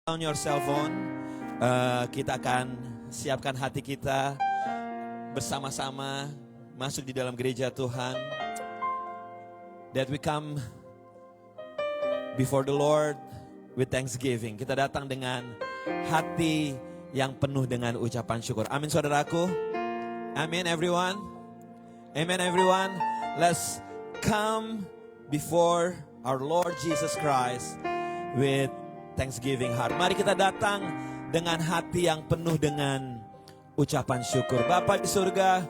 On your cell phone, kita akan siapkan hati kita bersama-sama masuk di dalam gereja Tuhan. That we come before the Lord with thanksgiving. Kita datang dengan hati yang penuh dengan ucapan syukur. Amin saudaraku. Amin everyone. Amen everyone. Let's come before our Lord Jesus Christ with thanksgiving heart. Mari kita datang dengan hati yang penuh dengan ucapan syukur. Bapa di surga,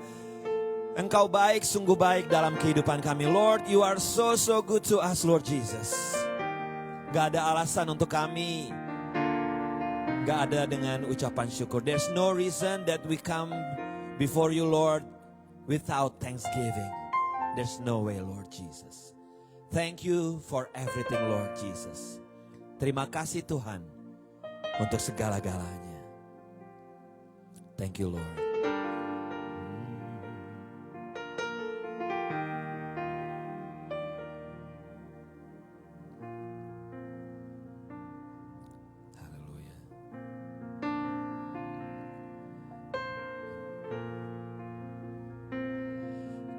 Engkau baik, sungguh baik dalam kehidupan kami. Lord, you are so good to us, Lord Jesus. Gak ada alasan untuk kami gak ada dengan ucapan syukur. There's no reason that we come before you, Lord, without thanksgiving. There's no way, Lord Jesus. Thank you for everything, Lord Jesus. Terima kasih Tuhan untuk segala-galanya. Thank you Lord. Haleluya.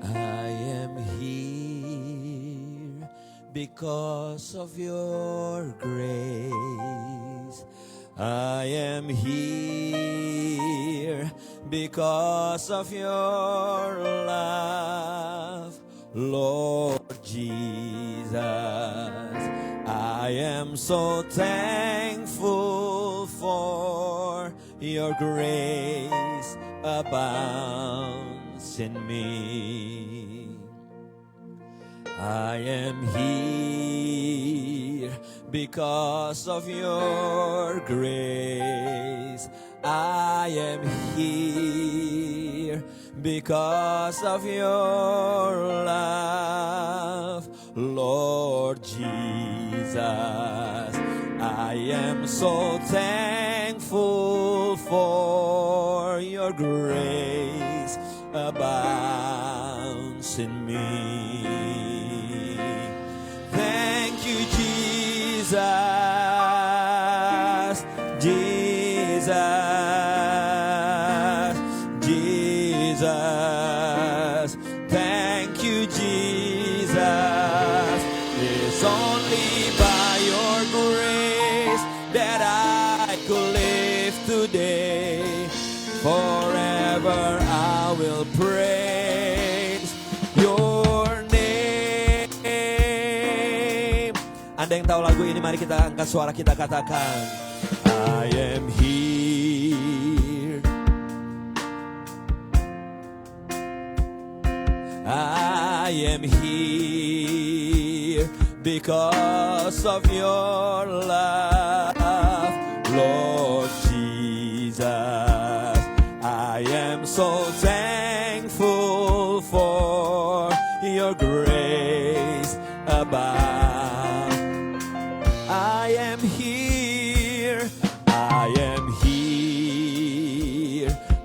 I am here because of your grace. I am here because of your love, Lord Jesus. I am so thankful for your grace abounds in me. I am here because of your grace. I am here because of your love, Lord Jesus. I am so thankful for your grace abounds in me. Thank you, Jesus, Jesus, Jesus. Thank you, Jesus. It's only by your grace that I could live today. Forever I will praise your name. Anda yang tahu lagu ini, mari kita angkat suara kita katakan, I am here. I am here because of your love, Lord Jesus. I am so thankful for your grace abound. I am here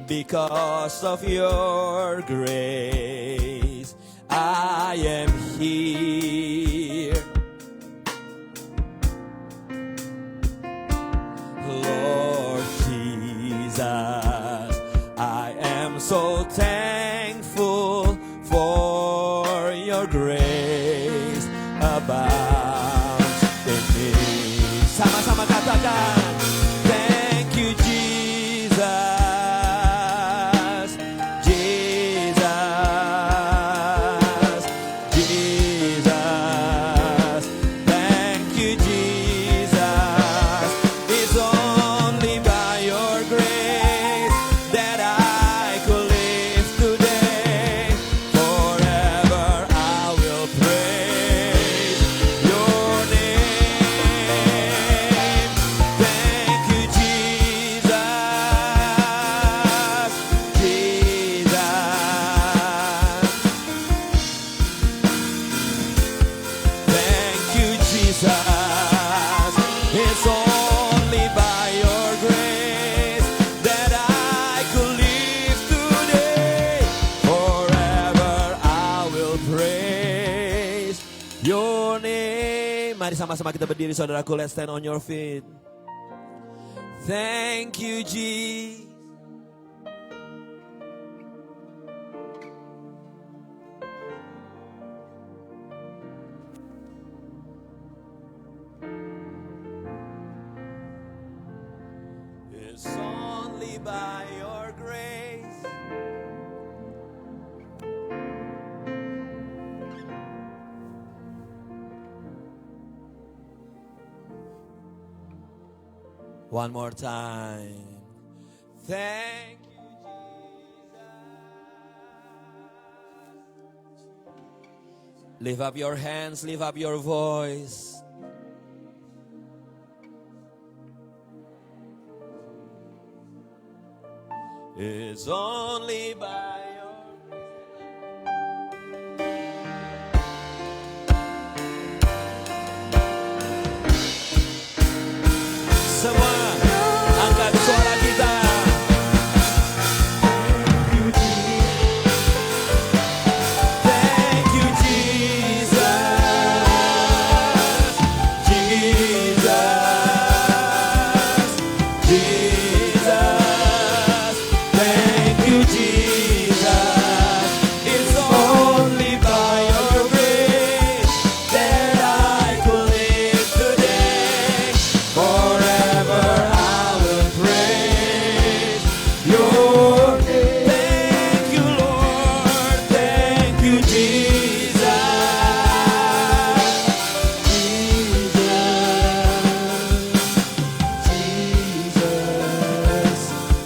because of your grace. I am here, Lord Jesus. I am so thankful for your grace abounds in me. Sama-sama katakan, thank you Jesus. Mari sama-sama kita berdiri saudaraku. Let's stand on your feet. Thank you, Jesus. It's only by your grace. One more time. Thank you, Jesus. Lift up your hands, lift up your voice. It's only by your semua angkat suara kita. Thank you, Jesus. Jesus. Jesus. Thank you, Jesus. It's only by your grace that I could live today. Forever I will praise your name. Thank you, Lord. Thank you, Jesus.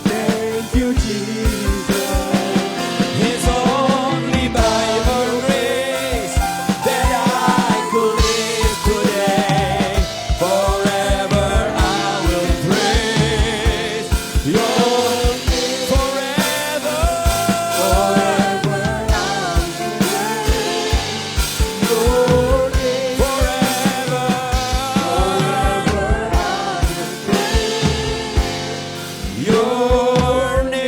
Thank you, Jesus. It's only by your grace that I could live today. Forever I will praise your name. Forever. Forever I will praise your name. Forever. Forever I will praise Your name.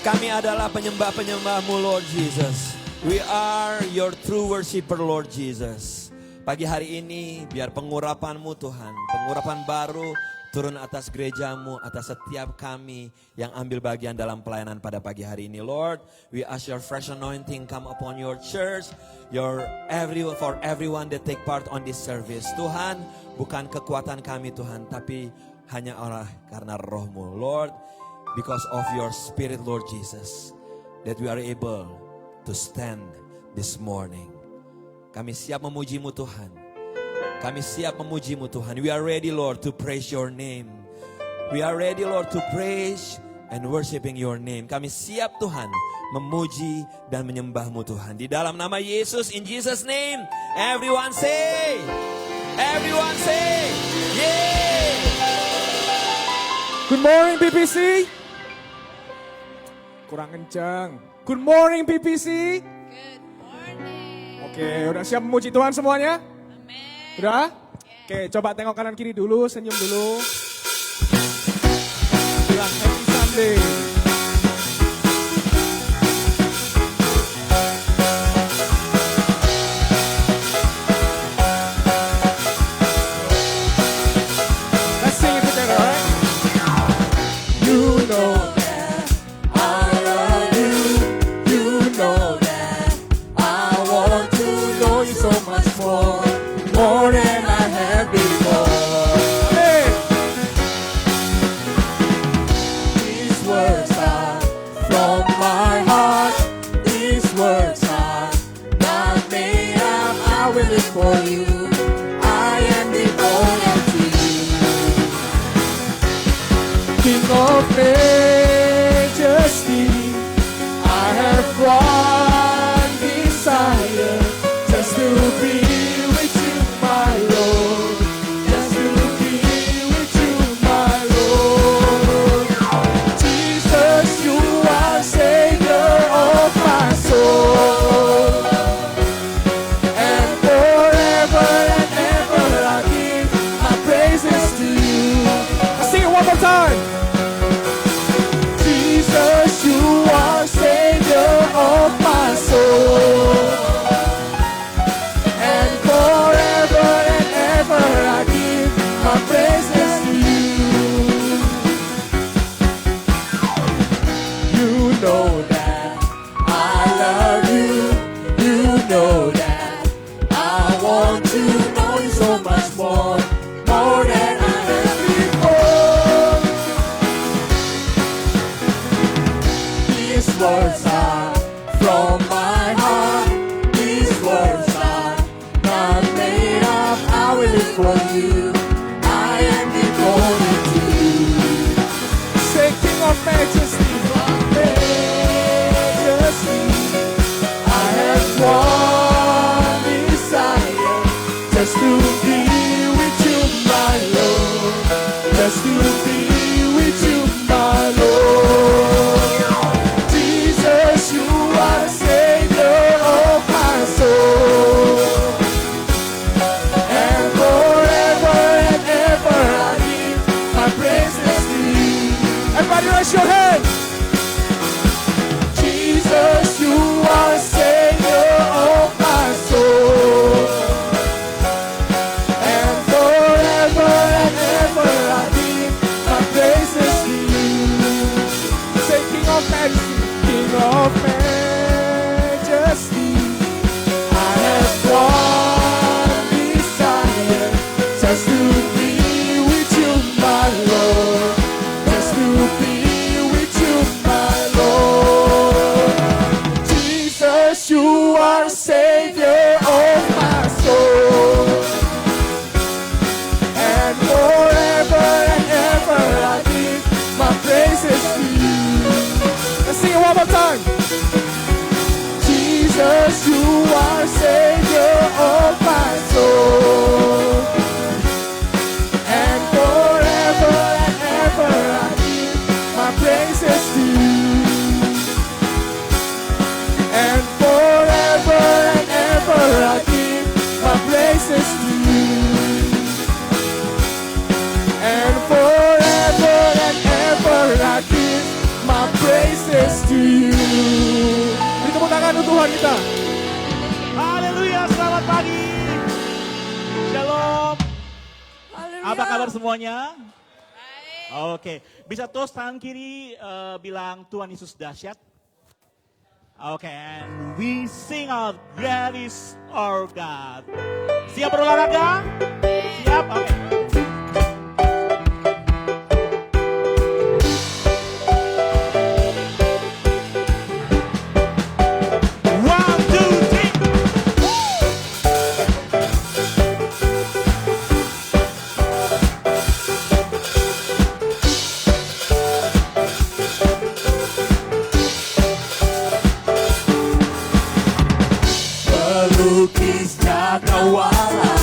Kami adalah penyembah-penyembah-Mu, Lord Jesus. We are your true worshiper, Lord Jesus. Pagi hari ini biar pengurapan-Mu Tuhan, pengurapan baru turun atas gereja-Mu, atas setiap kami yang ambil bagian dalam pelayanan pada pagi hari ini. Lord, we ask your fresh anointing come upon your church, for everyone that take part on this service. Tuhan, bukan kekuatan kami Tuhan, tapi hanya karena roh-Mu. Lord, because of your spirit, Lord Jesus, that we are able to stand this morning. Kami siap memuji-Mu Tuhan. Kami siap memuji-Mu Tuhan. We are ready, Lord, to praise your name. We are ready, Lord, to praise and worshiping your name. Kami siap Tuhan memuji dan menyembah-Mu Tuhan. Di dalam nama Yesus, in Jesus name, everyone say, yeah. Good morning, PPC. Kurang kencang. Good morning, PPC. Good morning. Oke, udah siap memuji Tuhan semuanya? Amen. Udah? Oke, coba tengok kanan kiri dulu, senyum dulu. Bilang happy Sunday. Let's sing it together, alright? You know that I love you. You know that I want to know you so much more than I have before. Hey. These words are from my heart. These words are not made up. I will live for you. I am devoted to you. King of majesty, I have one desire, just to be with you, my Lord. Just to be with you, my Lord. Jesus, you are Savior of my soul. And forever and ever I give my praises to you. Let's sing it one more time. Jesus, you are Savior of my be with you, my Lord. Just to be with you, my Lord. Jesus, you are the Savior of my soul. And forever and ever I give my praises to you. Everybody raise your hand. Jesus, you are the Savior of my soul. And forever and ever I give my praises to you. Say, King of Majesty, King of Majesty, I have one desire, just to be with you, my Lord. Just to be with you, my Lord. Jesus, you are Savior of my soul. And forever and ever I give my praises to you. Let's sing it one more time. Jesus, you are Savior of my soul. And forever and ever I give my praises to you. And forever and ever I give my praises to you. And forever and ever I give my praises to you. Beri tepuk tangan untuk Tuhan kita. Haleluya, selamat pagi. Shalom. Apa kabar semuanya? Baik. Oke, bisa toast tangan kiri bilang Tuhan Yesus dahsyat. Oke, and we sing out, Great is our God. Siap berolahraga? Siap? Oke. One, two, three. Melukis cakrawala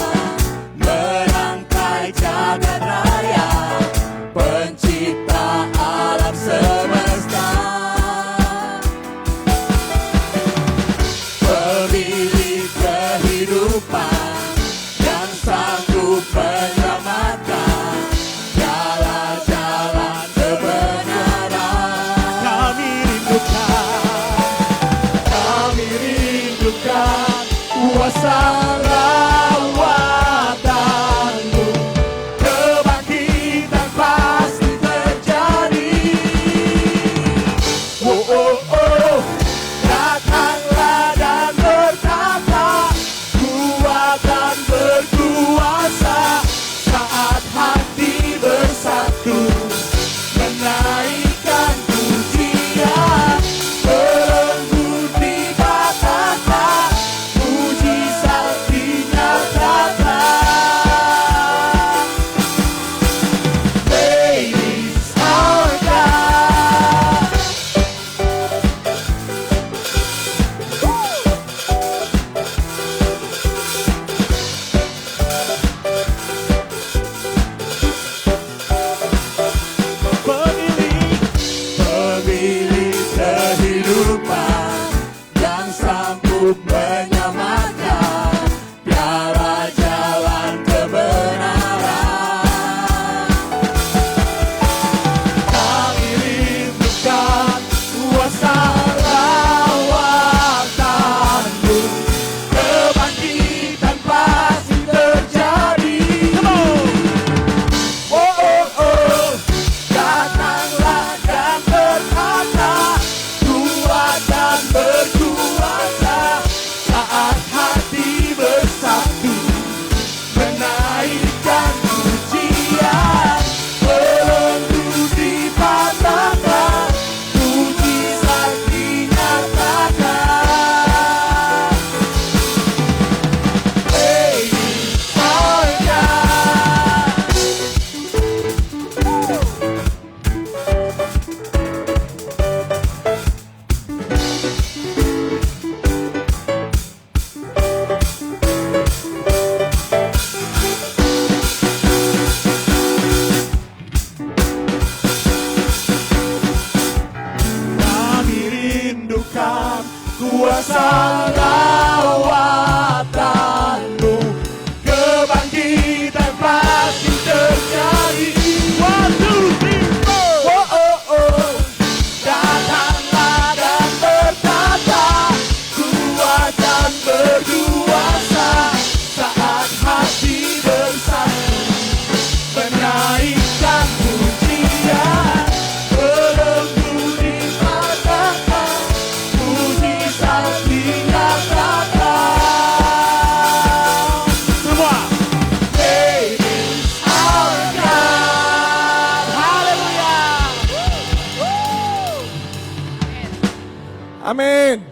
Amin.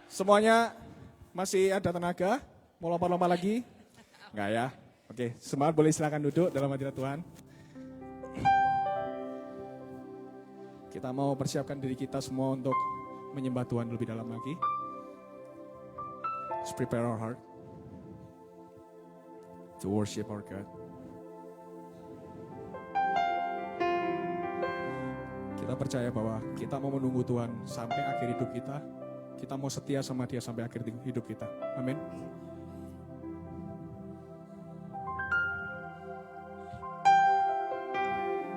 Semuanya masih ada tenaga? Mau lompat-lompat lagi? Enggak ya? Oke, semangat, boleh silakan duduk dalam hadirat Tuhan. Kita mau persiapkan diri kita semua untuk menyembah Tuhan lebih dalam lagi. Let's prepare our heart to worship our God. Kita percaya bahwa kita mau menunggu Tuhan sampai akhir hidup kita. Kita mau setia sama Dia sampai akhir hidup kita. Amin.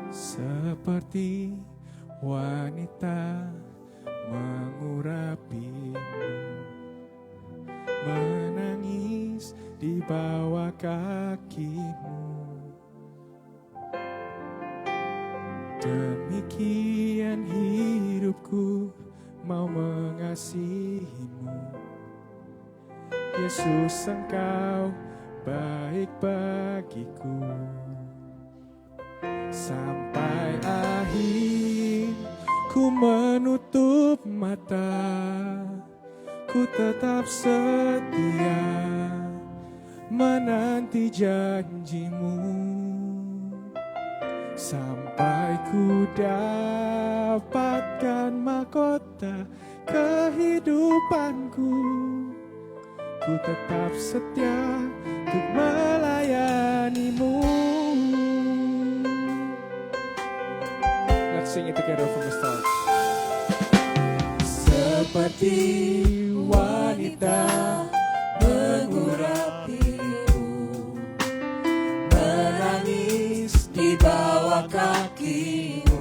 Seperti wanita mengurapimu, menangis di bawah kakimu. Demikian hidupku mau mengasihimu. Yesus, Engkau baik bagiku. Sampai akhir ku menutup mata, ku tetap setia menanti janjimu. Sampai ku dapatkan mahkota kehidupanku, ku tetap setia untuk melayanimu. Let's sing it together from the start. Seperti wanita mengurapimu, menangis di bawah kakimu.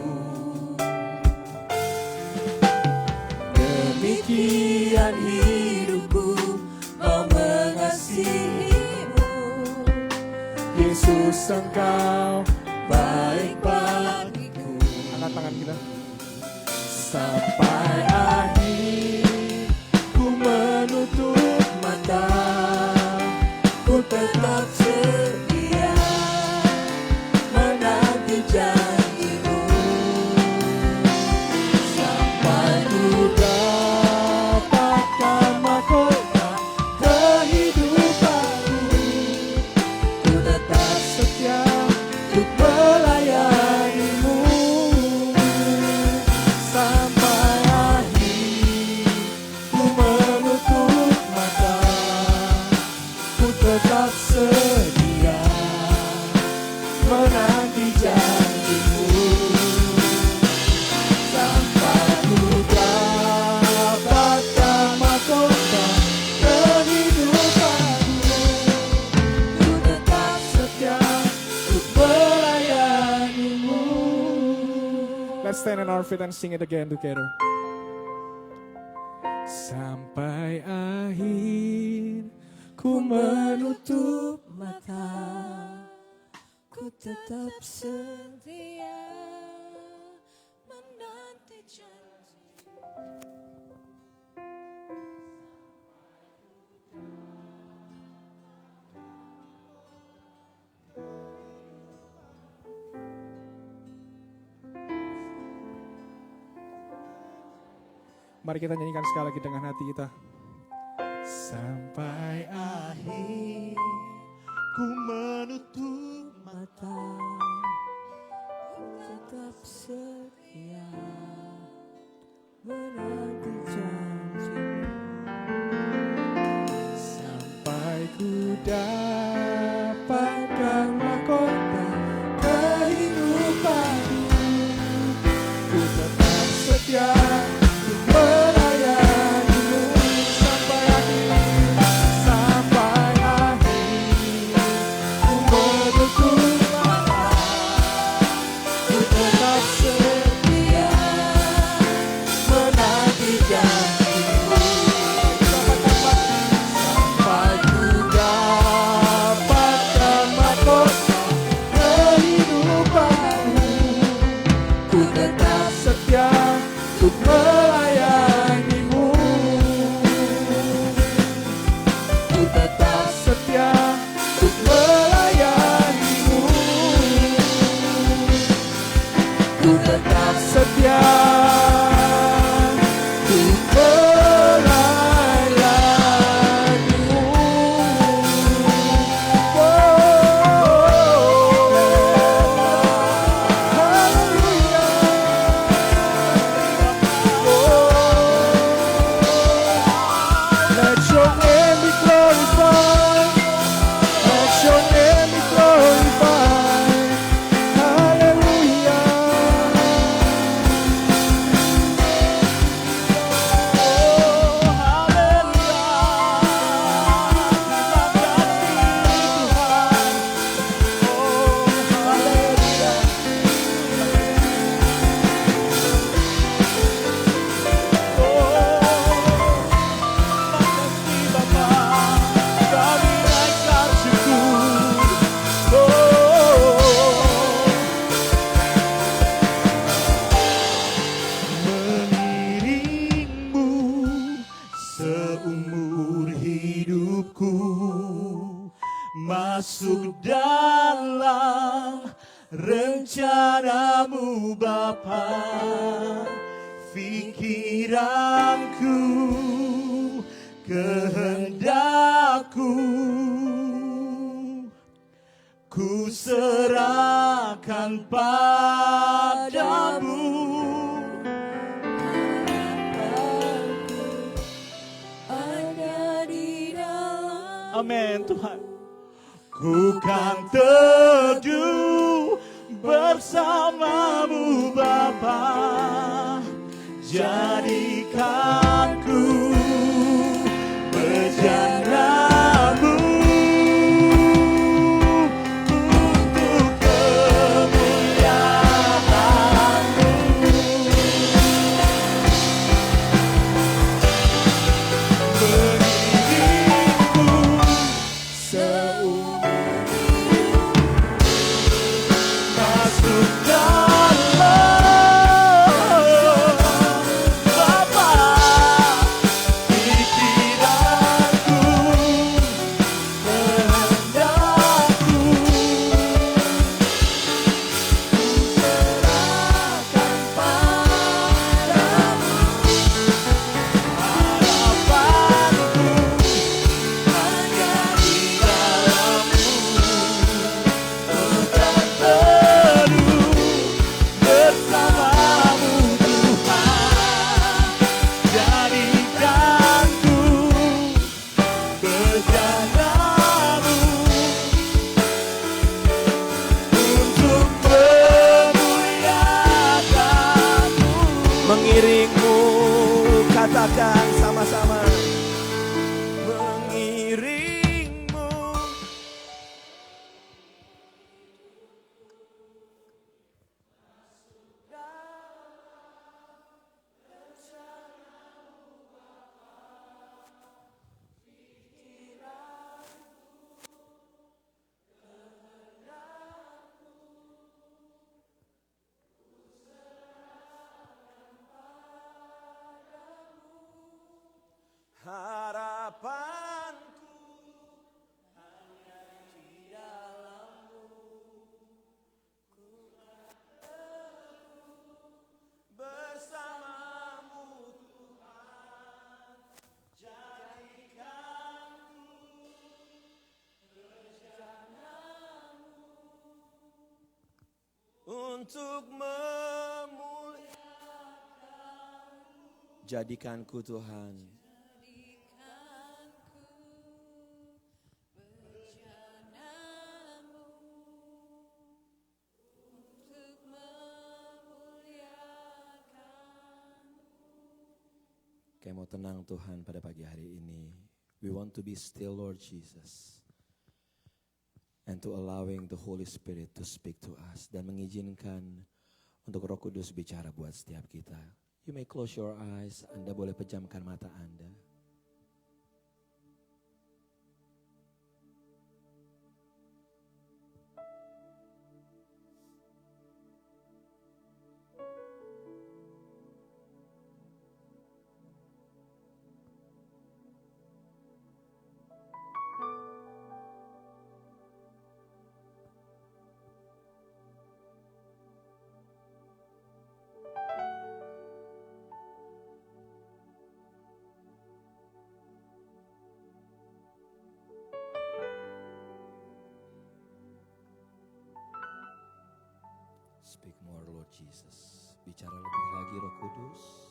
Demikian hidupku mau mengasihimu. Yesus, Engkau baik bagiku. Angkat tangan kita. Sampai akhir ku menutup mata, ku tetap setia menanti janjimu. Sampai ku dapatkan mahkota kehidupanku, ku tetap setia untuk melayanimu. Sampai akhir ku menutup mata, ku tetap sedia menanti janjimu. Sampai ku dapatkan mahkota kehidupanku, ku tetap setia untuk melayanimu. Let's stand on our feet and sing it again together. Sampai akhir ku menutup mata, ku tetap setia menanti janji. Mari kita nyanyikan sekali lagi dengan hati kita. Sampai akhir Ku menutup mata, ku tetap setia menanti janjimu. Sampai ku dapatkan mahkota kehidupanku, ku tetap setia untuk melayanimu. Sampai akhir, sampai akhir, ku menutup mata, ku tetap setia menanti janjimu. Sampai ku dapatkan mahkota kehidupanmu, ku tetap setia untuk melayanimu. Ku tetap setia untuk melayanimu. Ku tetap setia untuk dalam rencanamu Bapa. Pikiranku, kehendakku, ku serahkan padamu. Ada di dalam. Amin Tuhan. Ku kan teduh bersamamu Bapa. Jadikan ku bejanamu untuk kemuliaan-Mu. Mengiringku seumur hidup masuk dalam Bapa. Pikiranku, kehendakku, ku serahkan padamu. Harapanku hanya di dalam-Mu, tetap teduh bersamamu Tuhan. Jadikan ku bejanamu untuk memuliakan-Mu. Mengiringmu, katakan sama-sama. Mengiringmu. Harapanku hanya di dalam-Mu, ku bersamamu Tuhan. Jadikanku bejanamu untuk memuliakan. Jadikanku Tuhan. Kayak mau tenang Tuhan pada pagi hari ini. We want to be still Lord Jesus. And to allowing the Holy Spirit to speak to us. Dan mengizinkan untuk Roh Kudus bicara buat setiap kita. You may close your eyes. Anda boleh pejamkan mata Anda. Speak more Lord Jesus. Bicara lebih lagi Roh Kudus.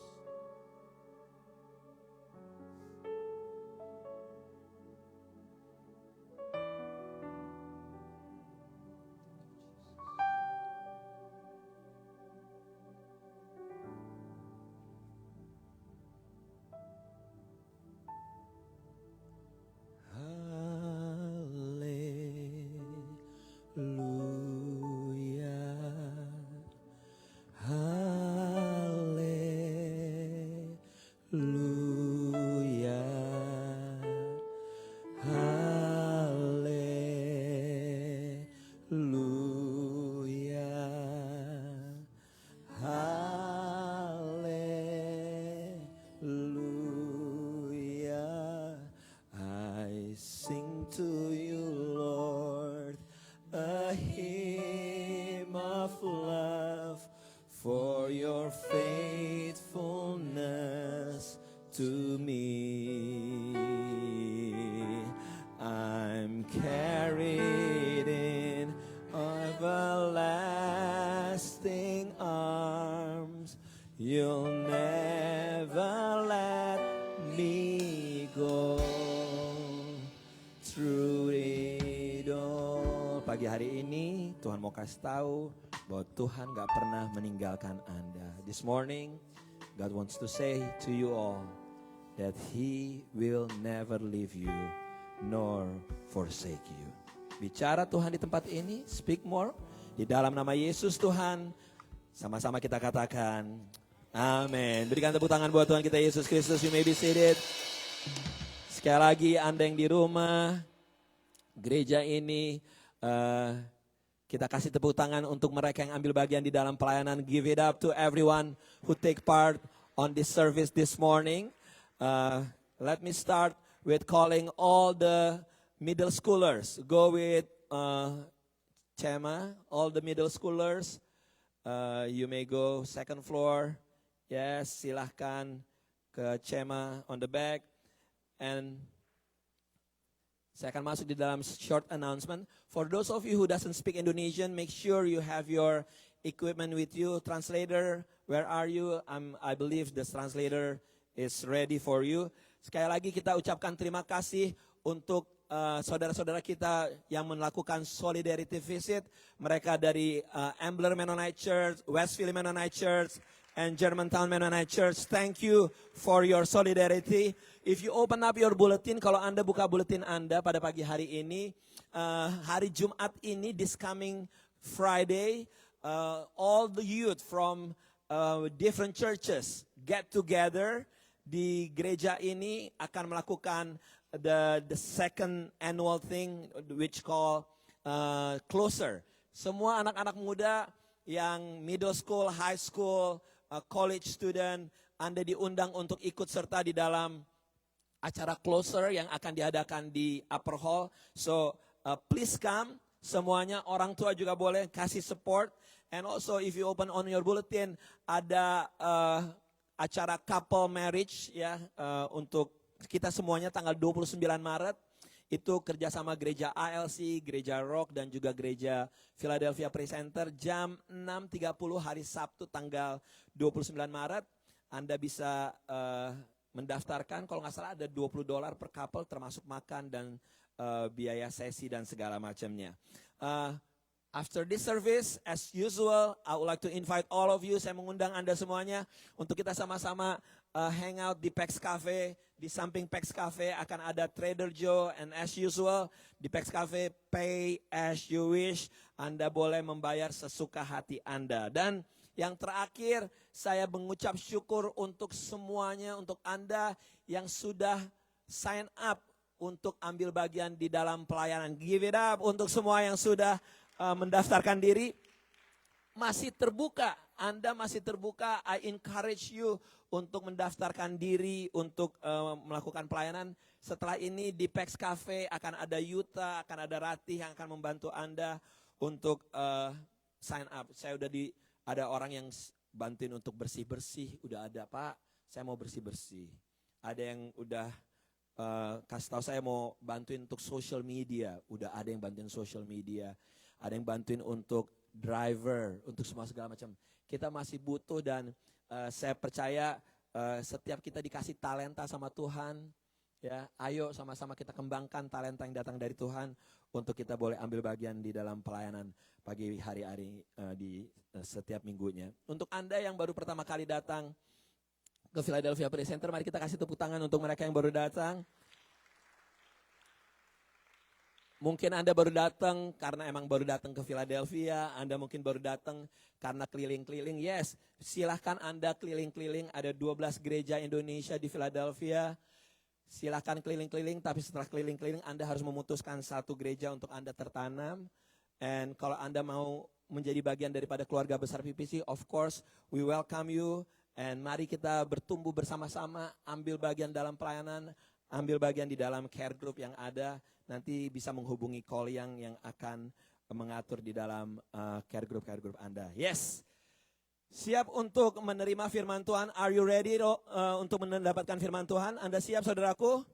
Haleluya. to me. I'm carried in everlasting arms. You'll never let me go through it all. Pagi hari ini Tuhan mau kasih tahu bahwa Tuhan gak pernah meninggalkan Anda. This morning God wants to say to you all that He will never leave you nor forsake you. Bicara Tuhan di tempat ini, speak more. Di dalam nama Yesus Tuhan, sama-sama kita katakan amin. Berikan tepuk tangan buat Tuhan kita Yesus Kristus. You may be seated. Sekali lagi Anda yang di rumah, gereja ini, kita kasih tepuk tangan untuk mereka yang ambil bagian di dalam pelayanan. Give it up to everyone who take part on this service this morning. Let me start with calling all the middle schoolers. Go with Chema, all the middle schoolers. You may go second floor. Yes, silahkan ke Chema on the back. And saya akan masuk di dalam short announcement. For those of you who doesn't speak Indonesian, make sure you have your equipment with you. Translator, where are you? I believe the translator is ready for you. Sekali lagi kita ucapkan terima kasih untuk saudara-saudara kita yang melakukan solidarity visit. Mereka dari Ambler Mennonite Church, Westfield Mennonite Church, and Germantown Mennonite Church. Thank you for your solidarity. If you open up your bulletin, kalau Anda buka bulletin Anda pada pagi hari ini, hari Jumat ini, this coming Friday, all the youth from different churches get together di gereja ini akan melakukan the second annual thing which call Closer. Semua anak-anak muda yang middle school, high school, college student, Anda diundang untuk ikut serta di dalam acara Closer yang akan diadakan di Upper Hall. So please come, semuanya, orang tua juga boleh kasih support. And also if you open on your bulletin, ada acara couple marriage ya, untuk kita semuanya tanggal 29 Maret. Itu kerjasama gereja ALC, gereja Rock, dan juga gereja Philadelphia Praise Center. Jam 6.30 hari Sabtu tanggal 29 Maret. Anda bisa mendaftarkan, kalau nggak salah ada $20 per couple termasuk makan dan biaya sesi dan segala macamnya. After this service, as usual, I would like to invite all of you, saya mengundang Anda semuanya untuk kita sama-sama hang out di Pex Cafe. Di samping Pex Cafe akan ada Trader Joe, and as usual di Pex Cafe pay as you wish. Anda boleh membayar sesuka hati Anda. Dan yang terakhir, saya mengucap syukur untuk semuanya, untuk Anda yang sudah sign up untuk ambil bagian di dalam pelayanan. Give it up untuk semua yang sudah mendaftarkan diri. Masih terbuka, Anda masih terbuka. I encourage you untuk mendaftarkan diri untuk melakukan pelayanan. Setelah ini di Pex Cafe akan ada Yuta, akan ada Ratih yang akan membantu Anda untuk sign up. Saya udah ada orang yang bantuin untuk bersih-bersih, udah ada, Pak, saya mau bersih-bersih. Ada yang udah kasih tahu saya mau bantuin untuk social media, udah ada yang bantuin social media. Ada yang bantuin untuk driver, untuk semua segala macam. Kita masih butuh dan saya percaya setiap kita dikasih talenta sama Tuhan, ya, ayo sama-sama kita kembangkan talenta yang datang dari Tuhan untuk kita boleh ambil bagian di dalam pelayanan pagi hari-hari di setiap minggunya. Untuk Anda yang baru pertama kali datang ke Philadelphia Praise Center, mari kita kasih tepuk tangan untuk mereka yang baru datang. Mungkin Anda baru datang karena emang baru datang ke Philadelphia, Anda mungkin baru datang karena keliling-keliling. Yes, silahkan Anda keliling-keliling, ada 12 gereja Indonesia di Philadelphia. Silahkan keliling-keliling, tapi setelah keliling-keliling Anda harus memutuskan satu gereja untuk Anda tertanam. And kalau Anda mau menjadi bagian daripada keluarga besar PPC, of course we welcome you. And mari kita bertumbuh bersama-sama, ambil bagian dalam pelayanan, ambil bagian di dalam care group yang ada. Nanti bisa menghubungi call yang akan mengatur di dalam care group Anda. Yes. Siap untuk menerima firman Tuhan? Are you ready untuk mendapatkan firman Tuhan? Anda siap saudaraku?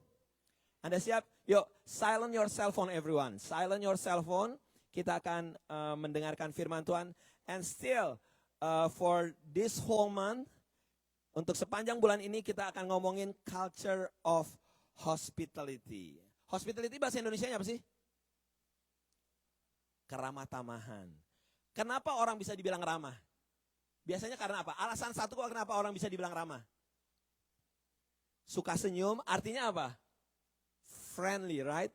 Anda siap? Yuk, silent your cell phone everyone. Silent your cell phone. Kita akan mendengarkan firman Tuhan. And still, for this whole month, untuk sepanjang bulan ini kita akan ngomongin culture of hospitality. Hospitality bahasa Indonesianya apa sih? Keramah tamahan. Kenapa orang bisa dibilang ramah? Biasanya karena apa? Alasan satu kok kenapa orang bisa dibilang ramah. Suka senyum, artinya apa? Friendly, right?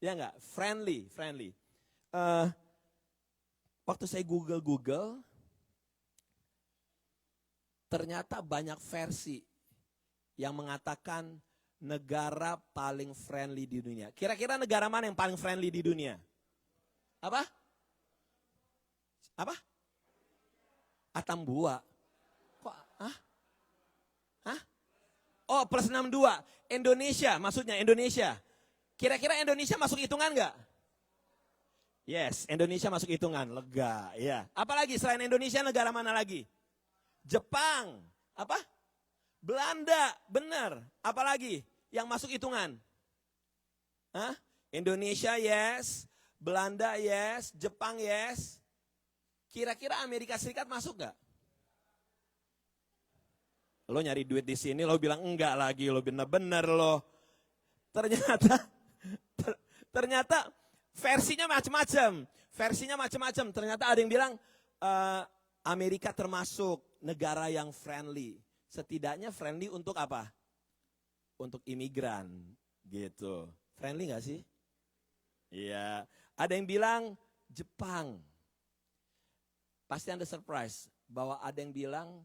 Ya enggak? Friendly. Waktu saya Google, ternyata banyak versi yang mengatakan negara paling friendly di dunia. Kira-kira negara mana yang paling friendly di dunia? Apa? Atambua. Kok? Oh, plus 62. Indonesia, maksudnya Indonesia. Kira-kira Indonesia masuk hitungan nggak? Yes, Indonesia masuk hitungan. Lega, ya. Apalagi selain Indonesia, negara mana lagi? Jepang. Apa? Belanda, benar. Apalagi yang masuk hitungan? Indonesia, yes. Belanda, yes. Jepang, yes. Kira-kira Amerika Serikat masuk gak? Lo nyari duit di sini, lo bilang enggak lagi, lo bener-bener lo. Ternyata versinya macam-macam. Ternyata ada yang bilang Amerika termasuk negara yang friendly. Setidaknya friendly untuk apa? Untuk imigran, gitu. Friendly gak sih? Iya. Ada yang bilang Jepang. Pasti Anda surprise bahwa ada yang bilang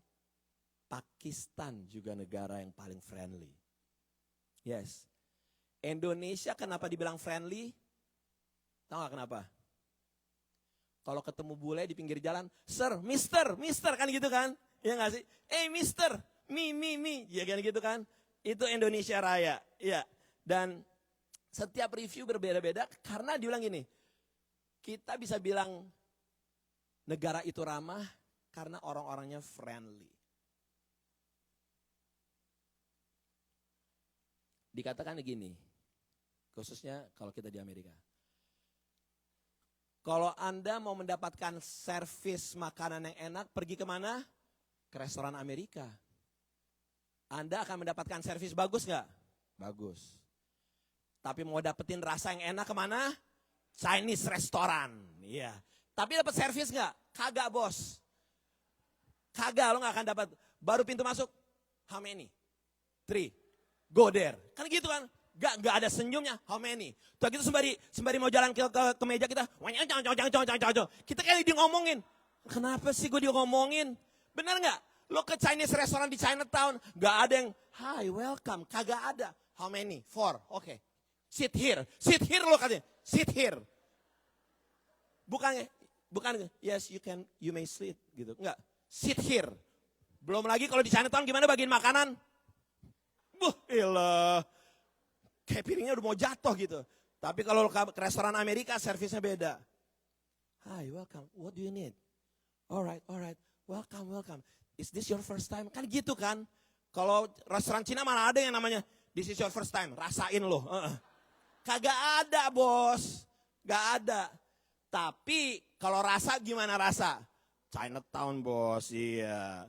Pakistan juga negara yang paling friendly. Yes. Indonesia kenapa dibilang friendly? Tahu gak kenapa? Kalau ketemu bule di pinggir jalan, sir, mister kan gitu kan? Ya gak sih? Mister, me. Ya kan gitu kan? Itu Indonesia Raya. Ya. Dan setiap review berbeda-beda karena diulang gini. Kita bisa bilang negara itu ramah karena orang-orangnya friendly. Dikatakan begini, khususnya kalau kita di Amerika. Kalau Anda mau mendapatkan servis makanan yang enak, pergi kemana? Ke restoran Amerika. Anda akan mendapatkan servis bagus nggak? Bagus. Tapi mau dapetin rasa yang enak kemana? Chinese restoran. Iya. Tapi dapat servis nggak? Kagak bos. Kagak, lo nggak akan dapat. Baru pintu masuk, how many? 3. Go there. Kan gitu kan? Gak ada senyumnya, how many? Tuh gitu sembari mau jalan ke meja kita, kita kayak dia ngomongin. Kenapa sih gue dia ngomongin? Benar nggak? Lo ke Chinese restoran di Chinatown, gak ada yang, hi, welcome. Kagak ada. How many? 4. Oke. Sit here lo katanya. Sit here. Bukan, yes you may sit gitu. Enggak, sit here. Belum lagi kalau di Chinatown gimana bagiin makanan? Ilah. Kayak piringnya udah mau jatuh gitu. Tapi kalau ke restoran Amerika servisnya beda. Hi, welcome. What do you need? Alright. Welcome. Is this your first time? Kan gitu kan. Kalau restoran Cina mana ada yang namanya this is your first time. Rasain loh. Kagak ada bos. Gak ada. Tapi kalau rasa gimana rasa? Chinatown bos, iya.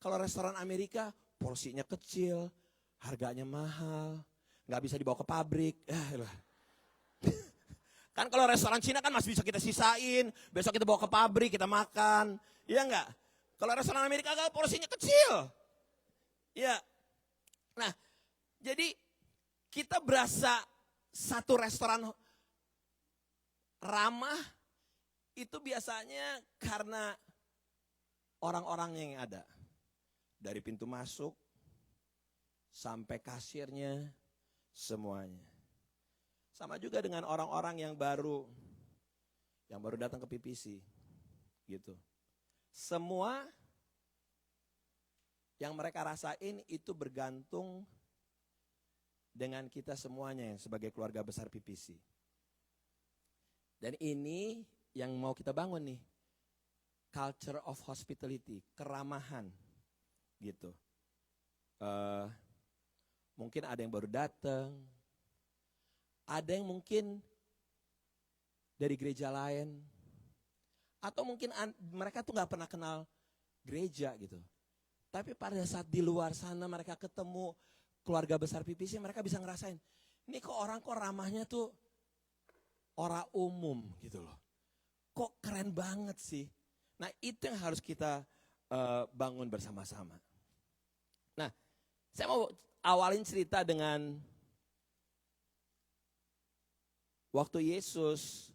Kalau restoran Amerika porsinya kecil, harganya mahal, nggak bisa dibawa ke pabrik. Kan kalau restoran Cina kan masih bisa kita sisain, besok kita bawa ke pabrik, kita makan. Iya nggak? Kalau restoran Amerika kan porsinya kecil. Iya. Nah, jadi kita berasa satu restoran ramah itu biasanya karena orang-orangnya yang ada. Dari pintu masuk sampai kasirnya, semuanya. Sama juga dengan orang-orang yang baru datang ke PPC, gitu. Semua yang mereka rasain itu bergantung dengan kita semuanya yang sebagai keluarga besar PPC. Dan ini yang mau kita bangun nih. culture of hospitality, keramahan gitu. Mungkin ada yang baru datang, ada yang mungkin dari gereja lain, atau mungkin mereka tuh gak pernah kenal gereja gitu. Tapi pada saat di luar sana mereka ketemu keluarga besar PPC, mereka bisa ngerasain, ini kok orang kok ramahnya tuh orang umum gitu loh. Kok keren banget sih. Nah itu yang harus kita bangun bersama-sama. Nah saya mau awalin cerita dengan waktu Yesus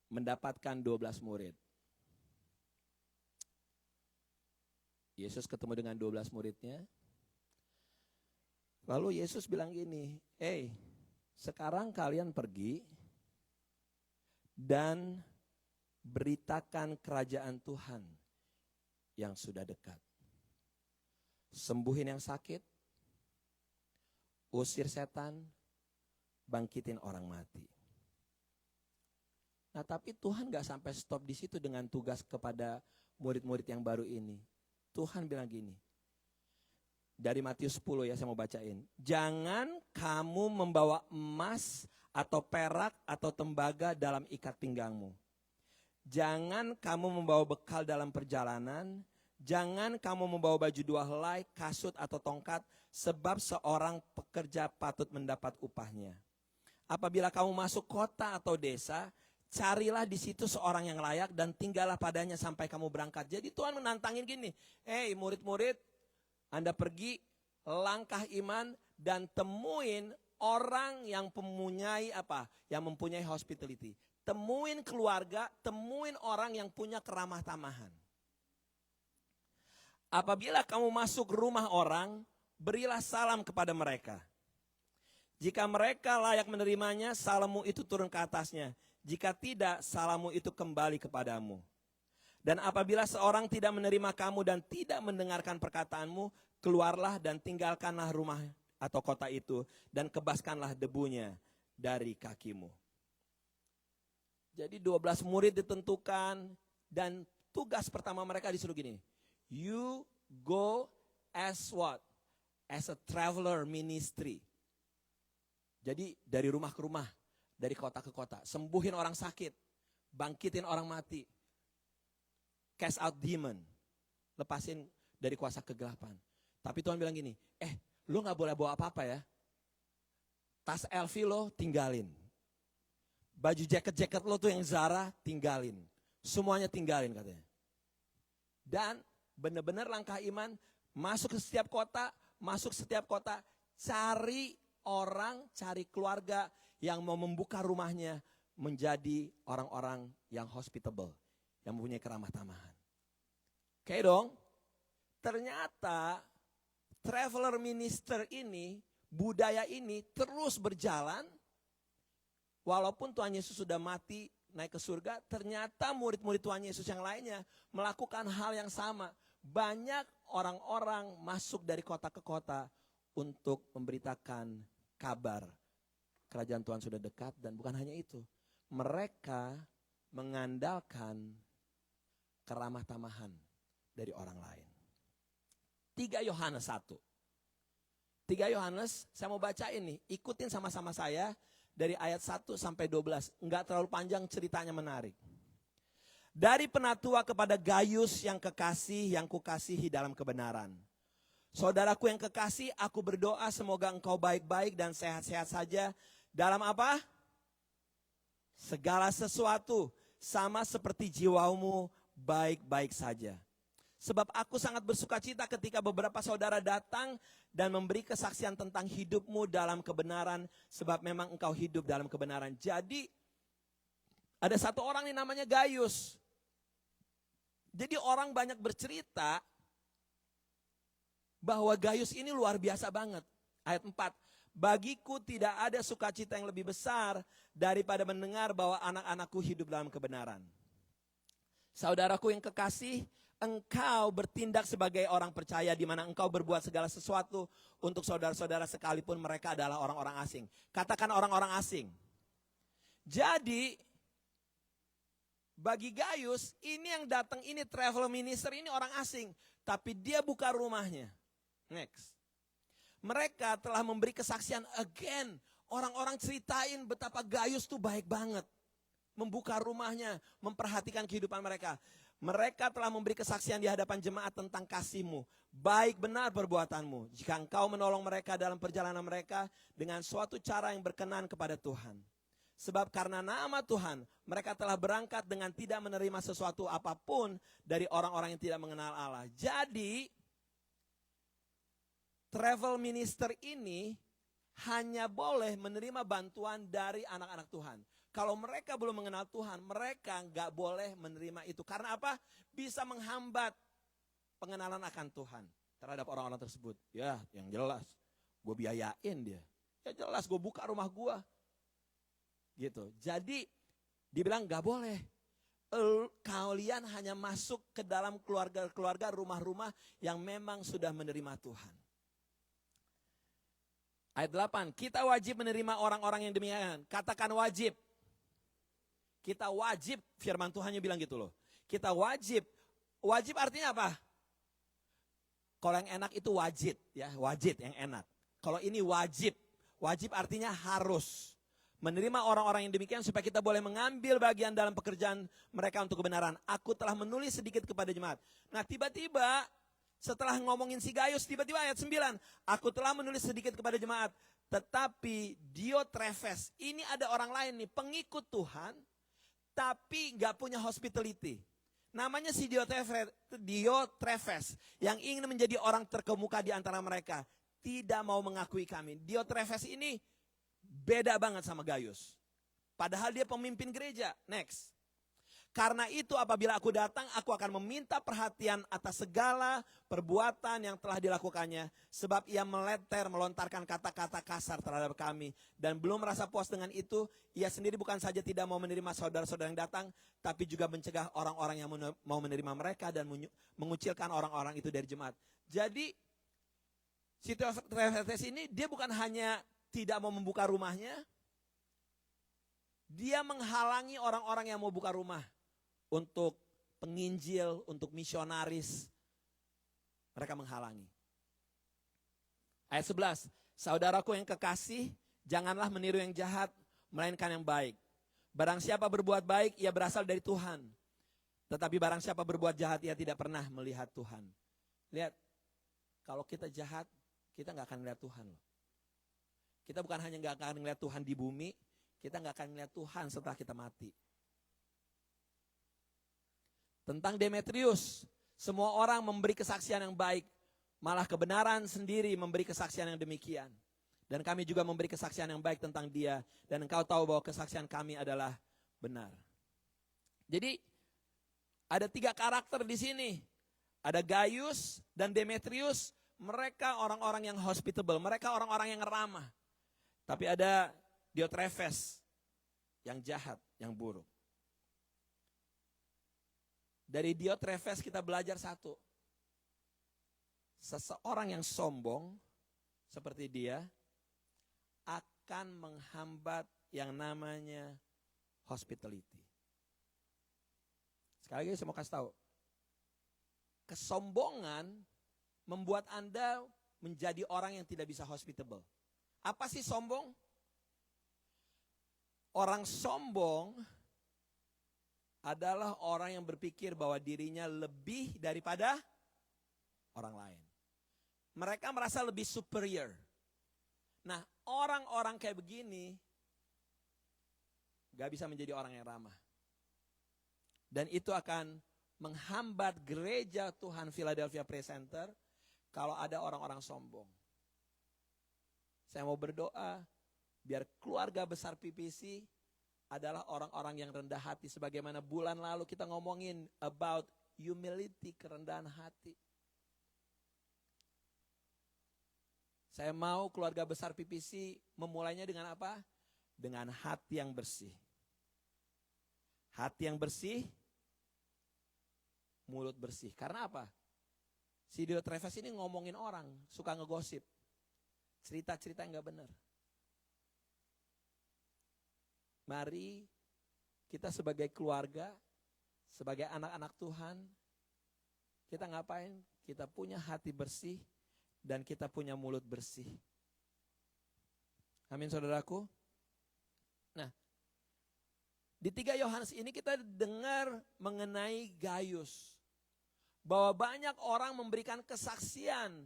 mendapatkan 12 murid. Yesus ketemu dengan 12 muridnya. Lalu Yesus bilang gini, sekarang kalian pergi dan beritakan kerajaan Tuhan yang sudah dekat. Sembuhin yang sakit, usir setan, bangkitin orang mati. Nah tapi Tuhan gak sampai stop di situ dengan tugas kepada murid-murid yang baru ini. Tuhan bilang gini, dari Matius 10 ya saya mau bacain. Jangan kamu membawa emas atau perak atau tembaga dalam ikat pinggangmu. Jangan kamu membawa bekal dalam perjalanan. Jangan kamu membawa baju 2 helai, kasut atau tongkat. Sebab seorang pekerja patut mendapat upahnya. Apabila kamu masuk kota atau desa, carilah di situ seorang yang layak dan tinggallah padanya sampai kamu berangkat. Jadi Tuhan menantangin gini, murid-murid, Anda pergi langkah iman dan temuin orang yang mempunyai yang mempunyai hospitality. Temuin keluarga, temuin orang yang punya keramah tamahan. Apabila kamu masuk rumah orang, berilah salam kepada mereka. Jika mereka layak menerimanya, salammu itu turun ke atasnya. Jika tidak, salammu itu kembali kepadamu. Dan apabila seorang tidak menerima kamu dan tidak mendengarkan perkataanmu, keluarlah dan tinggalkanlah rumah atau kota itu dan kebaskanlah debunya dari kakimu. Jadi 12 murid ditentukan dan tugas pertama mereka disuruh gini. You go as what? As a traveler ministry. Jadi dari rumah ke rumah, dari kota ke kota, sembuhin orang sakit, bangkitin orang mati, cast out demon, lepasin dari kuasa kegelapan. Tapi Tuhan bilang gini, lu gak boleh bawa apa-apa ya. Tas LV lo tinggalin. Baju jaket-jaket lo tuh yang Zara tinggalin. Semuanya tinggalin katanya. Dan benar-benar langkah iman, masuk ke setiap kota, cari orang, cari keluarga yang mau membuka rumahnya menjadi orang-orang yang hospitable, yang mempunyai keramah tamahan. Oke dong, ternyata traveler minister ini, budaya ini terus berjalan. Walaupun Tuhan Yesus sudah mati, naik ke surga, ternyata murid-murid Tuhan Yesus yang lainnya melakukan hal yang sama. Banyak orang-orang masuk dari kota ke kota untuk memberitakan kabar kerajaan Tuhan sudah dekat. Dan bukan hanya itu, mereka mengandalkan keramah tamahan dari orang lain. 3 Yohanes 1. 3 Yohanes, saya mau baca ini, ikutin sama-sama saya dari ayat 1 sampai 12. Enggak terlalu panjang, ceritanya menarik. Dari penatua kepada Gaius yang kekasih, yang kukasihi dalam kebenaran. Saudaraku yang kekasih, aku berdoa semoga engkau baik-baik dan sehat-sehat saja. Dalam apa? Segala sesuatu, sama seperti jiwamu baik-baik saja. Sebab aku sangat bersukacita ketika beberapa saudara datang dan memberi kesaksian tentang hidupmu dalam kebenaran. Sebab memang engkau hidup dalam kebenaran. Jadi ada satu orang yang namanya Gaius. Jadi orang banyak bercerita bahwa Gaius ini luar biasa banget. Ayat 4. Bagiku tidak ada sukacita yang lebih besar daripada mendengar bahwa anak-anakku hidup dalam kebenaran. Saudaraku yang kekasih, engkau bertindak sebagai orang percaya di mana engkau berbuat segala sesuatu untuk saudara-saudara sekalipun mereka adalah orang-orang asing. Katakan orang-orang asing. Jadi Bagi Gaius, ini yang datang ini travel minister ini orang asing. Tapi dia buka rumahnya. Next. Mereka telah memberi kesaksian again. Orang-orang ceritain betapa Gaius tuh baik banget. Membuka rumahnya, memperhatikan kehidupan mereka. Mereka telah memberi kesaksian di hadapan jemaat tentang kasih-Mu. Baik benar perbuatanmu. Jika Engkau menolong mereka dalam perjalanan mereka dengan suatu cara yang berkenan kepada Tuhan. Sebab karena nama Tuhan, mereka telah berangkat dengan tidak menerima sesuatu apapun dari orang-orang yang tidak mengenal Allah. Jadi, travel minister ini hanya boleh menerima bantuan dari anak-anak Tuhan. Kalau mereka belum mengenal Tuhan, mereka nggak boleh menerima itu. Karena apa? Bisa menghambat pengenalan akan Tuhan terhadap orang-orang tersebut. Ya, yang jelas, gue biayain dia. Ya jelas, gue buka rumah gue. Gitu. Jadi, dibilang nggak boleh. Kalian hanya masuk ke dalam keluarga-keluarga, rumah-rumah yang memang sudah menerima Tuhan. Ayat 8, kita wajib menerima orang-orang yang demikian. Katakan wajib. Kita wajib, firman Tuhannya bilang gitu loh. Kita wajib. Wajib artinya apa? Kalau yang enak itu wajib, ya, wajib yang enak. Kalau ini wajib. Wajib artinya harus. Menerima orang-orang yang demikian supaya kita boleh mengambil bagian dalam pekerjaan mereka untuk kebenaran. Aku telah menulis sedikit kepada jemaat. Nah, tiba-tiba setelah ngomongin si Gaius, tiba-tiba ayat 9. Aku telah menulis sedikit kepada jemaat. Tetapi Diotrephes, ini ada orang lain nih, pengikut Tuhan, tapi gak punya hospitality. Namanya si Diotrephes, yang ingin menjadi orang terkemuka di antara mereka. Tidak mau mengakui kami. Diotrephes ini beda banget sama Gaius. Padahal dia pemimpin gereja. Next. Karena itu apabila aku datang, aku akan meminta perhatian atas segala perbuatan yang telah dilakukannya. Sebab ia melontarkan kata-kata kasar terhadap kami. Dan belum merasa puas dengan itu, ia sendiri bukan saja tidak mau menerima saudara-saudara yang datang, tapi juga mencegah orang-orang yang mau menerima mereka dan mengucilkan orang-orang itu dari jemaat. Jadi, si Diotrephes ini dia bukan hanya tidak mau membuka rumahnya, dia menghalangi orang-orang yang mau buka rumah. Untuk penginjil, untuk misionaris, mereka menghalangi. Ayat 11, saudaraku yang kekasih, janganlah meniru yang jahat, melainkan yang baik. Barang siapa berbuat baik, ia berasal dari Tuhan. Tetapi barang siapa berbuat jahat, ia tidak pernah melihat Tuhan. Lihat, kalau kita jahat, kita gak akan melihat Tuhan loh. Kita bukan hanya gak akan melihat Tuhan di bumi, kita gak akan melihat Tuhan setelah kita mati. Tentang Demetrius, semua orang memberi kesaksian yang baik, malah kebenaran sendiri memberi kesaksian yang demikian. Dan kami juga memberi kesaksian yang baik tentang dia, dan engkau tahu bahwa kesaksian kami adalah benar. Jadi ada 3 karakter di sini. Ada Gaius dan Demetrius, mereka orang-orang yang hospitable, mereka orang-orang yang ramah. Tapi ada Diotrephes yang jahat, yang buruk. Dari Diotrephes kita belajar satu. Seseorang yang sombong seperti dia akan menghambat yang namanya hospitality. Sekali lagi saya mau kasih tahu. Kesombongan membuat Anda menjadi orang yang tidak bisa hospitable. Apa sih sombong? Orang sombong adalah orang yang berpikir bahwa dirinya lebih daripada orang lain. Mereka merasa lebih superior. Nah, orang-orang kayak begini gak bisa menjadi orang yang ramah. Dan itu akan menghambat gereja Tuhan Philadelphia Praise Center kalau ada orang-orang sombong. Saya mau berdoa biar keluarga besar PPC adalah orang-orang yang rendah hati. Sebagaimana bulan lalu kita ngomongin about humility, kerendahan hati. Saya mau keluarga besar PPC memulainya dengan apa? Dengan hati yang bersih. Hati yang bersih, mulut bersih. Karena apa? Si Diotrephes ini ngomongin orang, suka ngegosip. Cerita-cerita yang gak benar. Mari kita sebagai keluarga sebagai anak-anak Tuhan, kita ngapain? Kita punya hati bersih dan kita punya mulut bersih. Amin saudaraku. Nah, di 3 Yohanes ini kita dengar mengenai Gaius. Bahwa banyak orang memberikan kesaksian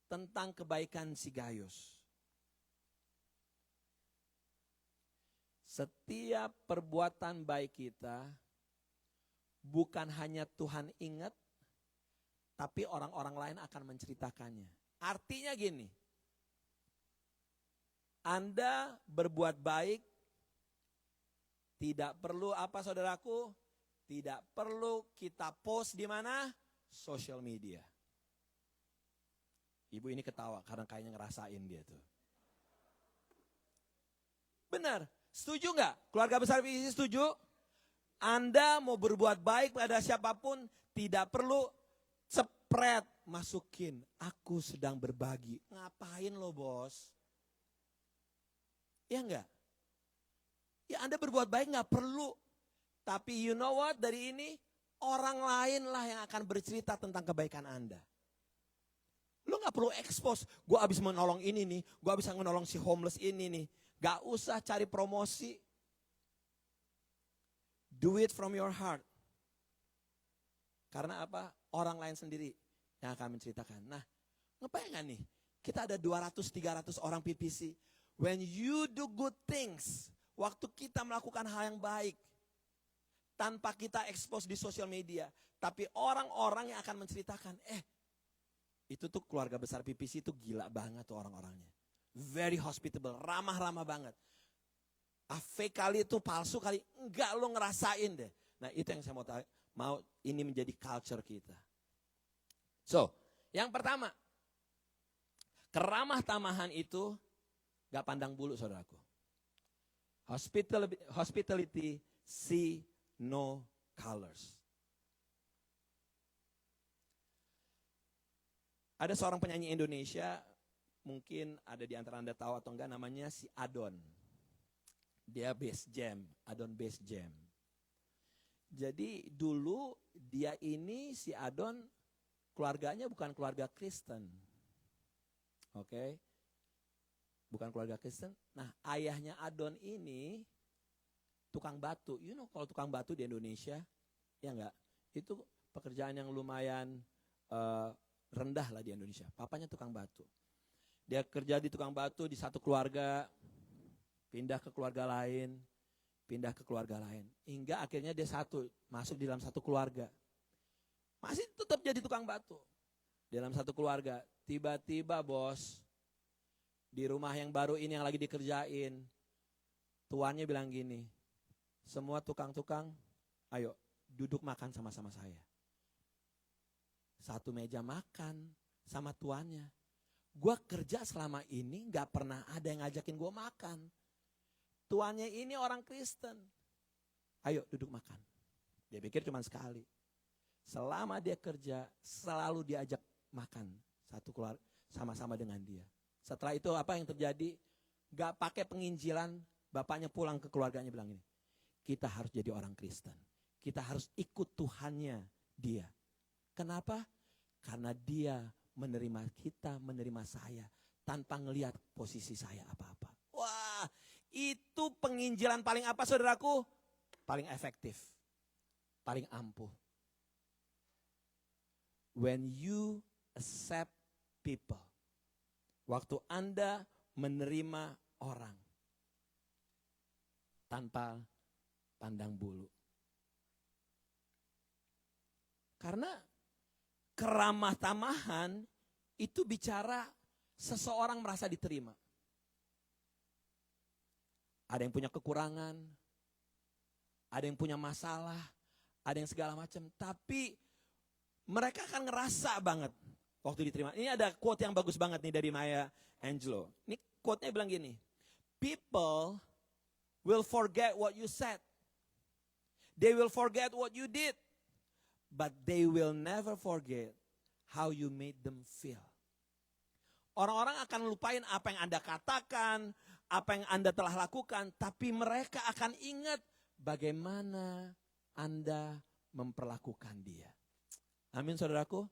tentang kebaikan si Gaius. Setiap perbuatan baik kita, bukan hanya Tuhan ingat, tapi orang-orang lain akan menceritakannya. Artinya gini, Anda berbuat baik, tidak perlu apa saudaraku? Tidak perlu kita post di mana? Social media. Ibu ini ketawa karena kayaknya ngerasain dia tuh. Benar, setuju nggak? Keluarga besar visi setuju? Anda mau berbuat baik pada siapapun, tidak perlu spread, masukin. Aku sedang berbagi. Ngapain lo bos? Ya enggak? Ya Anda berbuat baik nggak perlu. Tapi you know what, dari ini orang lain lah yang akan bercerita tentang kebaikan Anda. Lu gak perlu expose, gue abis menolong ini nih, gue abis menolong si homeless ini nih. Gak usah cari promosi. Do it from your heart. Karena apa? Orang lain sendiri yang akan menceritakan. Nah, ngapain gak nih? Kita ada 200-300 orang PPC. When you do good things, waktu kita melakukan hal yang baik, tanpa kita expose di sosial media. Tapi orang-orang yang akan menceritakan, itu tuh keluarga besar PPC itu gila banget tuh orang-orangnya. Very hospitable, ramah-ramah banget. Fake kali itu palsu kali, enggak lo ngerasain deh. Nah itu yang saya mau ini menjadi culture kita. So, yang pertama, keramah tamahan itu gak pandang bulu saudaraku. Hospitality see no colors. Ada seorang penyanyi Indonesia, mungkin ada di antara Anda tahu atau enggak, namanya si Adon. Dia bass jam, Adon bass jam. Jadi dulu dia ini si Adon keluarganya bukan keluarga Kristen. Oke. Bukan keluarga Kristen. Nah, ayahnya Adon ini tukang batu. You know kalau tukang batu di Indonesia, ya enggak? Itu pekerjaan yang lumayan rendah lah di Indonesia. Papanya tukang batu. Dia kerja di tukang batu di satu keluarga, pindah ke keluarga lain, pindah ke keluarga lain. Hingga akhirnya dia masuk di dalam satu keluarga. Masih tetap jadi tukang batu. Di dalam satu keluarga, tiba-tiba bos, di rumah yang baru ini yang lagi dikerjain, tuannya bilang gini, semua tukang-tukang, ayo duduk makan sama-sama saya. Satu meja makan sama tuannya. Gue kerja selama ini gak pernah ada yang ngajakin gue makan. Tuannya ini orang Kristen. Ayo duduk makan. Dia pikir cuma sekali. Selama dia kerja selalu diajak makan satu keluarga sama-sama dengan dia. Setelah itu apa yang terjadi? Gak pakai penginjilan, bapaknya pulang ke keluarganya bilang ini. Kita harus jadi orang Kristen. Kita harus ikut Tuhannya dia. Kenapa? Karena dia menerima kita, menerima saya. Tanpa ngelihat posisi saya apa-apa. Wah, itu penginjilan paling apa saudaraku? Paling efektif. Paling ampuh. When you accept people. Waktu Anda menerima orang. Tanpa pandang bulu. Karena keramah tamahan itu bicara seseorang merasa diterima. Ada yang punya kekurangan, ada yang punya masalah, ada yang segala macam. Tapi mereka akan ngerasa banget waktu diterima. Ini ada quote yang bagus banget nih dari Maya Angelou. Ini quote-nya bilang gini, people will forget what you said. They will forget what you did. But they will never forget how you made them feel. Orang-orang akan lupain apa yang Anda katakan, apa yang Anda telah lakukan. Tapi mereka akan ingat bagaimana Anda memperlakukan dia. Amin saudaraku.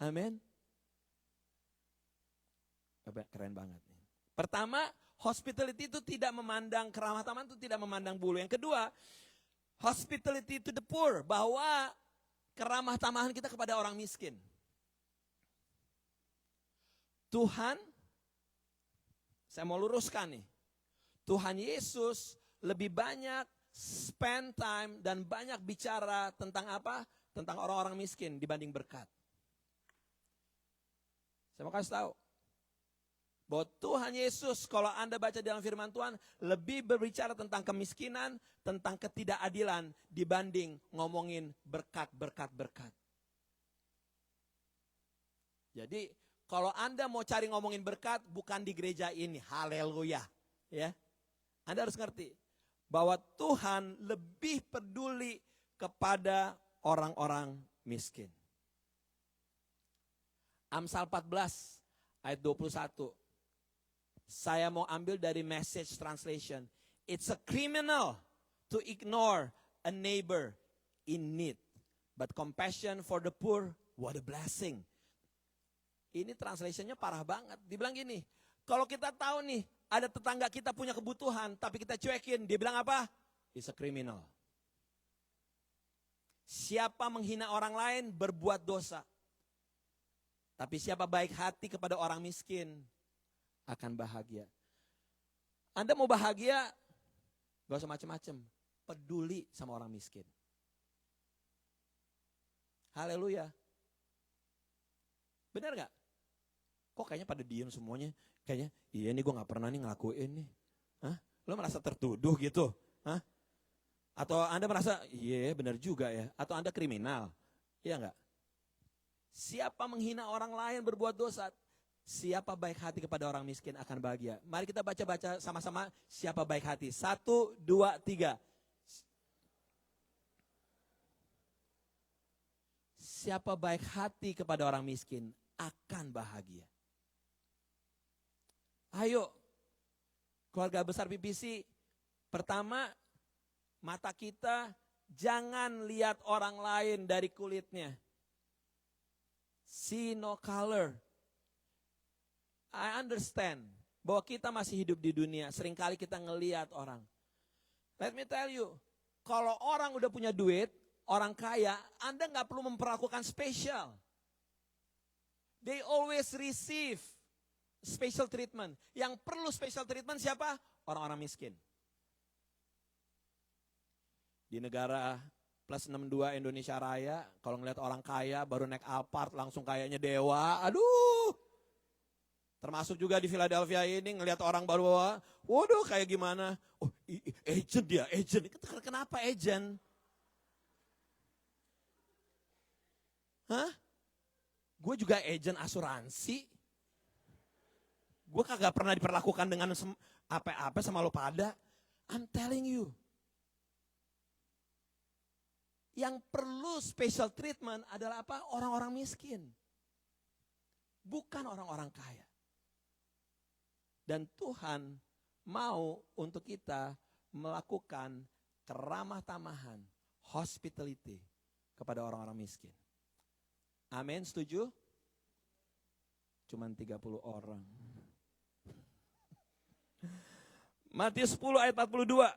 Amin. Keren banget nih. Pertama, hospitality itu tidak memandang, keramah tamahan itu tidak memandang bulu. Yang kedua, hospitality to the poor, bahwa keramah tamahan kita kepada orang miskin. Tuhan, saya mau luruskan nih. Tuhan Yesus lebih banyak spend time dan banyak bicara tentang apa? Tentang orang-orang miskin dibanding berkat. Saya mau kasih tahu. Bahwa Tuhan Yesus, kalau Anda baca dalam firman Tuhan, lebih berbicara tentang kemiskinan, tentang ketidakadilan, dibanding ngomongin berkat. Jadi, kalau Anda mau cari ngomongin berkat, bukan di gereja ini. Haleluya. Ya, Anda harus ngerti bahwa Tuhan lebih peduli kepada orang-orang miskin. Amsal 14 ayat 21. Saya mau ambil dari Message Translation. It's a criminal to ignore a neighbor in need. But compassion for the poor, what a blessing. Ini translationnya parah banget. Dibilang gini, kalau kita tahu nih, ada tetangga kita punya kebutuhan, tapi kita cuekin, dia bilang apa? It's a criminal. Siapa menghina orang lain berbuat dosa. Tapi siapa baik hati kepada orang miskin, akan bahagia. Anda mau bahagia, gak usah macem-macem. Peduli sama orang miskin. Haleluya. Benar gak? Kok kayaknya pada diem semuanya? Kayaknya, iya nih gue gak pernah nih ngelakuin nih. Hah? Lo merasa tertuduh gitu? Hah? Atau Anda merasa, iya benar juga ya. Atau Anda kriminal. Iya gak? Siapa menghina orang lain berbuat dosa. Siapa baik hati kepada orang miskin akan bahagia. Mari kita baca-baca sama-sama siapa baik hati. 1, 2, 3. Siapa baik hati kepada orang miskin akan bahagia. Ayo, keluarga besar PPC, pertama, mata kita jangan lihat orang lain dari kulitnya. See no color. I understand bahwa kita masih hidup di dunia, seringkali kita ngelihat orang. Let me tell you, kalau orang udah punya duit, orang kaya, Anda nggak perlu memperlakukan spesial. They always receive special treatment. Yang perlu special treatment siapa? Orang-orang miskin. Di negara plus 62 Indonesia Raya, kalau ngeliat orang kaya baru naik Alphard langsung kayaknya dewa. Aduh. Termasuk juga di Philadelphia ini ngelihat orang baru bawa, waduh kayak gimana? Oh, agent dia, agent. Kenapa agent? Hah? Gue juga agent asuransi. Gue kagak pernah diperlakukan dengan apa-apa sama lo pada. I'm telling you. Yang perlu special treatment adalah apa? Orang-orang miskin. Bukan orang-orang kaya. Dan Tuhan mau untuk kita melakukan keramah tamahan, hospitality kepada orang-orang miskin. Amin, setuju? Cuman 30 orang. Matius 10 ayat 42.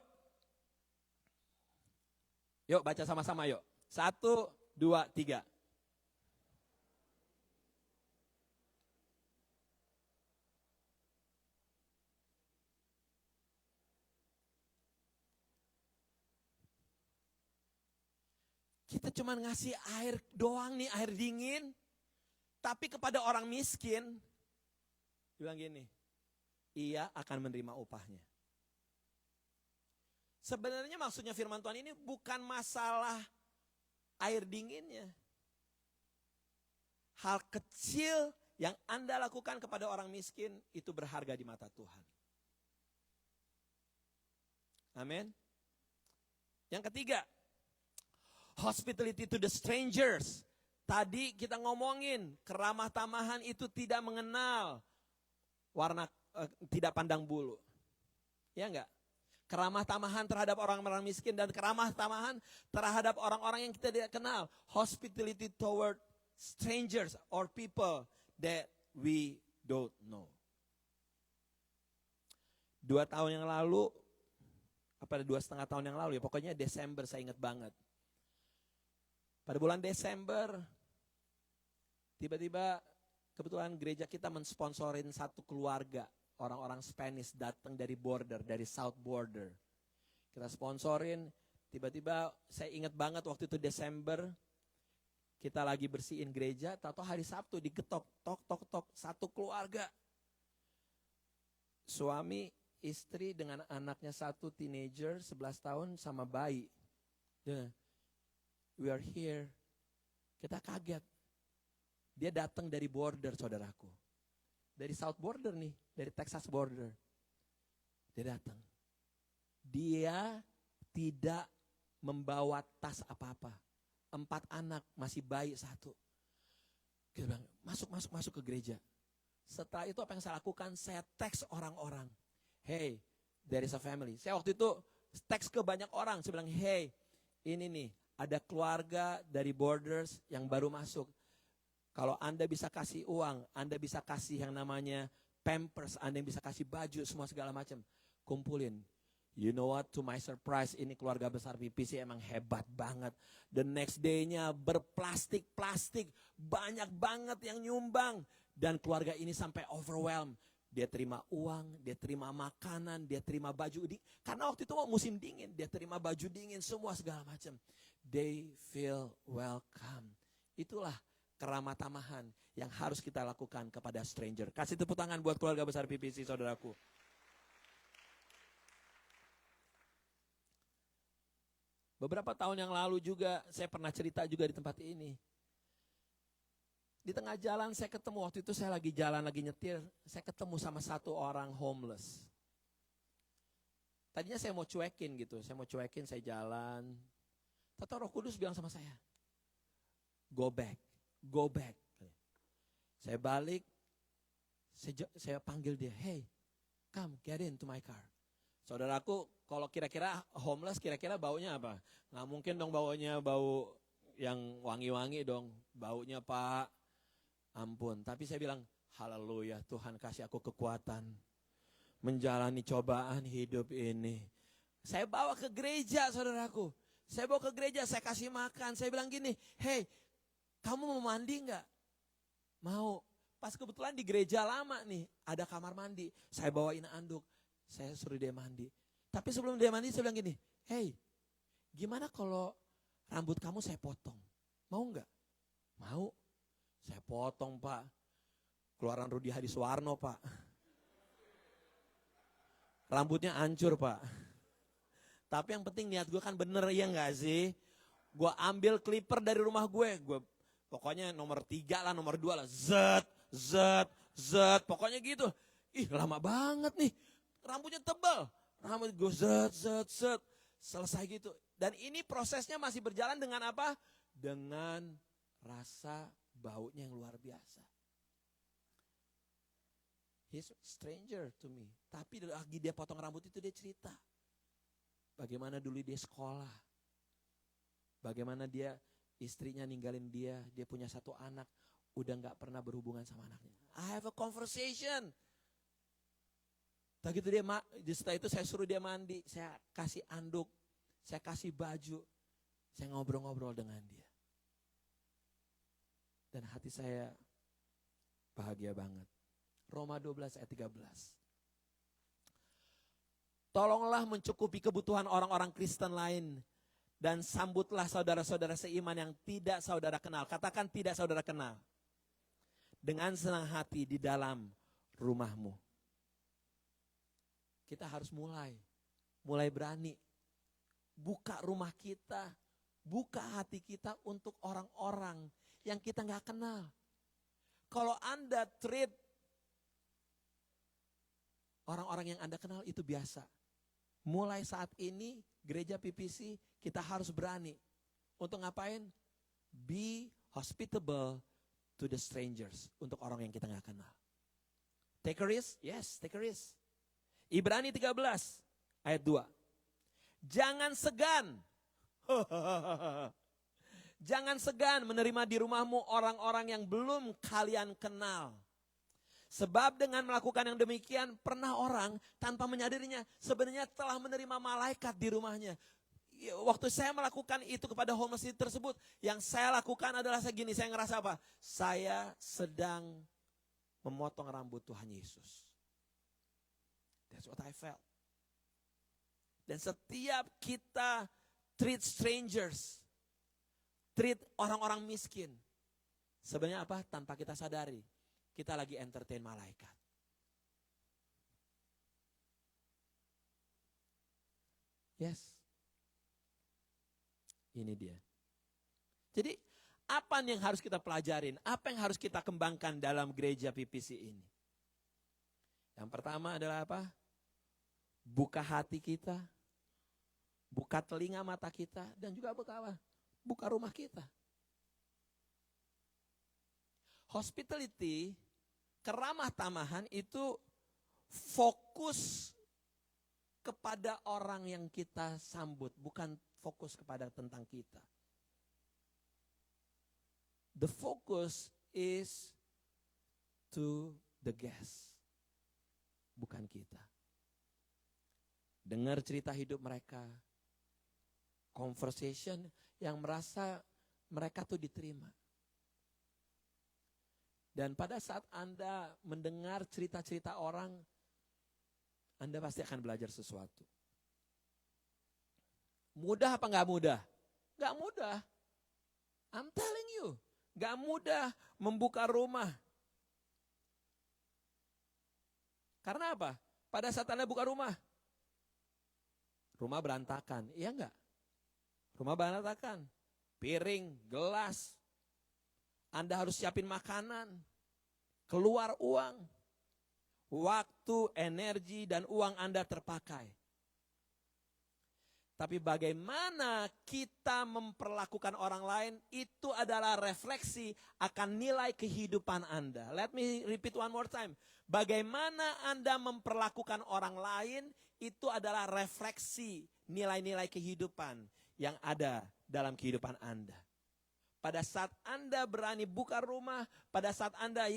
Yuk baca sama-sama yuk. 1, 2, 3. Kita cuma ngasih air doang nih, air dingin. Tapi kepada orang miskin, bilang gini, ia akan menerima upahnya. Sebenarnya maksudnya firman Tuhan ini bukan masalah air dinginnya. Hal kecil yang Anda lakukan kepada orang miskin itu berharga di mata Tuhan. Amin. Yang ketiga, hospitality to the strangers. Tadi kita ngomongin keramah tamahan itu tidak mengenal warna, tidak pandang bulu. Ya enggak? Keramah tamahan terhadap orang-orang miskin dan keramah tamahan terhadap orang-orang yang kita tidak kenal. Hospitality toward strangers or people that we don't know. 2 tahun yang lalu, apa 2,5 tahun yang lalu ya, pokoknya Desember saya ingat banget. Pada bulan Desember, tiba-tiba kebetulan gereja kita mensponsorin satu keluarga. Orang-orang Spanish datang dari border, dari South Border. Kita sponsorin, tiba-tiba saya ingat banget waktu itu Desember, kita lagi bersihin gereja, tahu hari Sabtu digetok, tok, satu keluarga. Suami, istri dengan anaknya satu teenager, 11 tahun sama bayi. We are here. Kita kaget. Dia datang dari border, saudaraku. Dari South Border nih, dari Texas Border. Dia datang. Dia tidak membawa tas apa-apa. 4 anak, masih bayi 1. Kita bilang, masuk ke gereja. Setelah itu apa yang saya lakukan? Saya teks orang-orang. Hey, there is a family. Saya waktu itu teks ke banyak orang. Saya bilang, hey, ini nih, ada keluarga dari Borders yang baru masuk. Kalau Anda bisa kasih uang, Anda bisa kasih yang namanya pampers, Anda yang bisa kasih baju, semua segala macam. Kumpulin. You know what, to my surprise, ini keluarga besar PPC emang hebat banget. The next day-nya berplastik-plastik, banyak banget yang nyumbang. Dan keluarga ini sampai overwhelmed. Dia terima uang, dia terima makanan, dia terima baju. Karena waktu itu musim dingin, dia terima baju dingin, semua segala macam. They feel welcome. Itulah keramah tamahan yang harus kita lakukan kepada stranger. Kasih tepuk tangan buat keluarga besar PPC, saudaraku. Beberapa tahun yang lalu juga saya pernah cerita juga di tempat ini. Di tengah jalan saya ketemu, waktu itu saya lagi jalan, lagi nyetir, saya ketemu sama satu orang homeless. Tadinya saya mau cuekin gitu, saya jalan. Tahu Roh Kudus bilang sama saya, go back. Saya balik, saya panggil dia, hey, come get into my car. Saudaraku, kalau kira-kira homeless, kira-kira baunya apa? Nggak mungkin dong baunya bau yang wangi-wangi dong, baunya Pak. Ampun, tapi saya bilang, haleluya, Tuhan kasih aku kekuatan menjalani cobaan hidup ini. Saya bawa ke gereja, saudaraku. Saya bawa ke gereja, saya kasih makan. Saya bilang gini, hey, kamu mau mandi enggak? Mau. Pas kebetulan di gereja lama nih, ada kamar mandi. Saya bawain anduk, saya suruh dia mandi. Tapi sebelum dia mandi, saya bilang gini, hey, gimana kalau rambut kamu saya potong? Mau enggak? Mau. Saya potong, Pak. Keluaran Rudi Hadiswarno, Pak. Rambutnya hancur, Pak. Tapi yang penting niat gue kan bener, ya enggak sih? Gue ambil clipper dari rumah gue pokoknya nomor 3 lah, nomor 2 lah. Zet. Pokoknya gitu. Ih, lama banget nih. Rambutnya tebal. Rambut gue zet. Selesai gitu. Dan ini prosesnya masih berjalan dengan apa? Dengan rasa baunya yang luar biasa. He's a stranger to me. Tapi lagi dia potong rambut itu dia cerita. Bagaimana dulu dia sekolah. Bagaimana dia istrinya ninggalin dia. Dia punya 1 anak. Udah gak pernah berhubungan sama anaknya. I have a conversation. Begitu setelah itu saya suruh dia mandi. Saya kasih anduk. Saya kasih baju. Saya ngobrol-ngobrol dengan dia. Dan hati saya bahagia banget. Roma 12 ayat 13. Tolonglah mencukupi kebutuhan orang-orang Kristen lain. Dan sambutlah saudara-saudara seiman yang tidak saudara kenal. Katakan tidak saudara kenal. Dengan senang hati di dalam rumahmu. Kita harus mulai berani. Buka rumah kita. Buka hati kita untuk orang-orang yang kita gak kenal. Kalau Anda treat orang-orang yang Anda kenal itu biasa. Mulai saat ini gereja PPC kita harus berani. Untuk ngapain? Be hospitable to the strangers. Untuk orang yang kita gak kenal. Take a risk? Yes, take a risk. Ibrani 13 ayat 2. Jangan segan. Jangan segan menerima di rumahmu orang-orang yang belum kalian kenal. Sebab dengan melakukan yang demikian, pernah orang tanpa menyadarinya sebenarnya telah menerima malaikat di rumahnya. Waktu saya melakukan itu kepada homeless tersebut, yang saya lakukan adalah segini, saya ngerasa apa? Saya sedang memotong rambut Tuhan Yesus. That's what I felt. Dan setiap kita treat strangers, treat orang-orang miskin, sebenarnya apa? Tanpa kita sadari, kita lagi entertain malaikat. Yes. Ini dia. Jadi apa yang harus kita pelajarin? Apa yang harus kita kembangkan dalam gereja PPC ini? Yang pertama adalah apa? Buka hati kita, buka telinga mata kita, dan juga buka rumah kita. Hospitality, keramah tamahan itu fokus kepada orang yang kita sambut, bukan fokus kepada tentang kita. The focus is to the guest, bukan kita. Dengar cerita hidup mereka, conversation yang merasa mereka tuh diterima. Dan pada saat Anda mendengar cerita-cerita orang, Anda pasti akan belajar sesuatu. Mudah apa nggak mudah? Nggak mudah. I'm telling you, nggak mudah membuka rumah. Karena apa? Pada saat Anda buka rumah berantakan, iya nggak? Rumah berantakan, piring, gelas. Anda harus siapin makanan, keluar uang, waktu, energi, dan uang Anda terpakai. Tapi bagaimana kita memperlakukan orang lain, itu adalah refleksi akan nilai kehidupan Anda. Let me repeat one more time. Bagaimana Anda memperlakukan orang lain, itu adalah refleksi nilai-nilai kehidupan yang ada dalam kehidupan Anda. Pada saat Anda berani buka rumah, pada saat Anda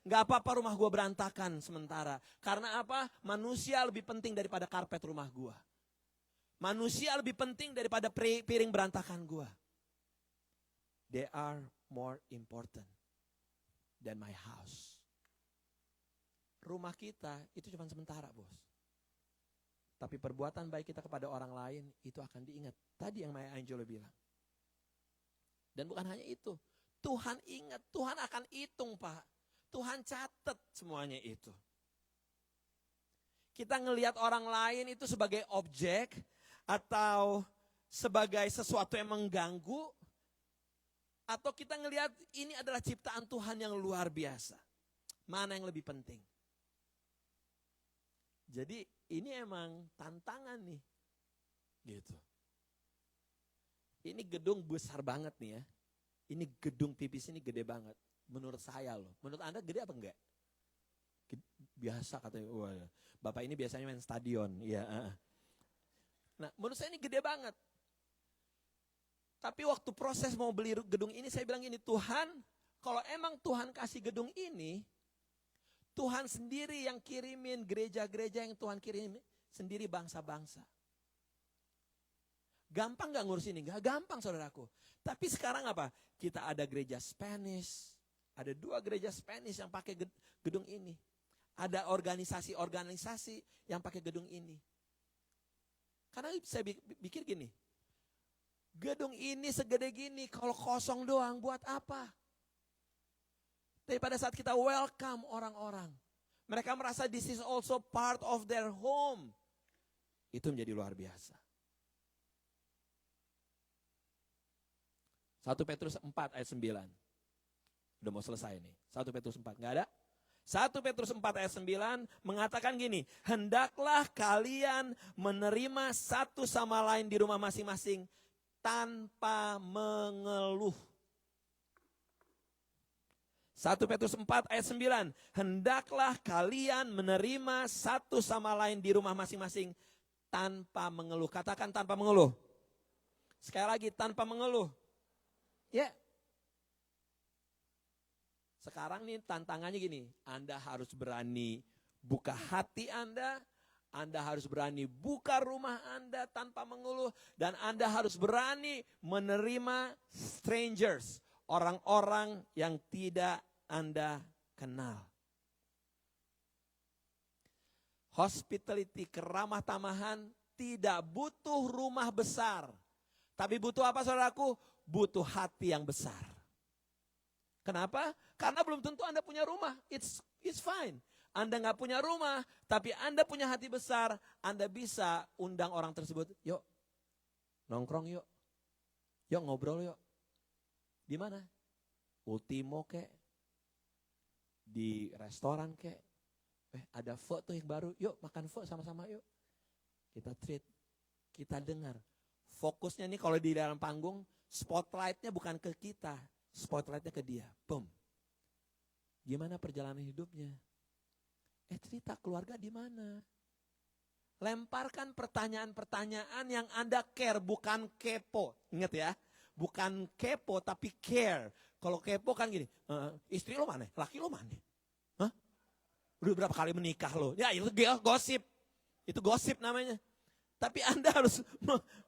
gak apa-apa rumah gue berantakan sementara. Karena apa? Manusia lebih penting daripada karpet rumah gue. Manusia lebih penting daripada piring berantakan gue. They are more important than my house. Rumah kita itu cuma sementara, bos. Tapi perbuatan baik kita kepada orang lain itu akan diingat. Tadi yang Maya Angelou bilang. Dan bukan hanya itu, Tuhan ingat, Tuhan akan hitung, Pak. Tuhan catat semuanya itu. Kita ngelihat orang lain itu sebagai objek atau sebagai sesuatu yang mengganggu, atau kita ngelihat ini adalah ciptaan Tuhan yang luar biasa. Mana yang lebih penting? Jadi ini emang tantangan nih. Gitu. Ini gedung besar banget nih ya. Ini gedung PPC ini gede banget. Menurut saya loh. Menurut Anda gede apa enggak? Biasa katanya. Wah, Bapak ini biasanya main stadion. Ya. Nah menurut saya ini gede banget. Tapi waktu proses mau beli gedung ini saya bilang gini, Tuhan kalau emang Tuhan kasih gedung ini, Tuhan sendiri yang kirimin gereja-gereja yang Tuhan kirimin sendiri bangsa-bangsa. Gampang gak ngurus ini? Gak gampang saudaraku. Tapi sekarang apa? Kita ada gereja Spanish. Ada 2 gereja Spanish yang pakai gedung ini. Ada organisasi-organisasi yang pakai gedung ini. Karena saya pikir gini. Gedung ini segede gini, kalau kosong doang buat apa? Tapi pada saat kita welcome orang-orang. Mereka merasa this is also part of their home. Itu menjadi luar biasa. 1 Petrus 4 ayat 9. Udah mau selesai nih. 1 Petrus 4, enggak ada? 1 Petrus 4 ayat 9 mengatakan gini, hendaklah kalian menerima satu sama lain di rumah masing-masing tanpa mengeluh. 1 Petrus 4 ayat 9, hendaklah kalian menerima satu sama lain di rumah masing-masing tanpa mengeluh. Katakan tanpa mengeluh. Sekali lagi, tanpa mengeluh. Ya. Sekarang nih tantangannya gini, Anda harus berani buka hati Anda harus berani buka rumah Anda tanpa mengeluh, dan Anda harus berani menerima strangers, orang-orang yang tidak Anda kenal. Hospitality, keramah tamahan tidak butuh rumah besar. Tapi butuh apa saudaraku? Butuh hati yang besar. Kenapa? Karena belum tentu Anda punya rumah. It's fine. Anda nggak punya rumah, tapi Anda punya hati besar. Anda bisa undang orang tersebut. Yuk, nongkrong yuk. Yuk ngobrol yuk. Di mana? Ultimo kek. Di restoran kek. Ada pho tuh yang baru. Yuk makan pho sama-sama yuk. Kita treat. Kita dengar. Fokusnya nih kalau di dalam panggung, spotlightnya bukan ke kita. Spotlightnya ke dia. Boom. Gimana perjalanan hidupnya? Cerita keluarga di mana? Lemparkan pertanyaan-pertanyaan yang Anda care, bukan kepo. Ingat ya, bukan kepo tapi care. Kalau kepo kan gini, istri lo mana? Laki lo mana? Hah? Udah berapa kali menikah lo? Ya itu gosip. Itu gosip namanya. Tapi Anda harus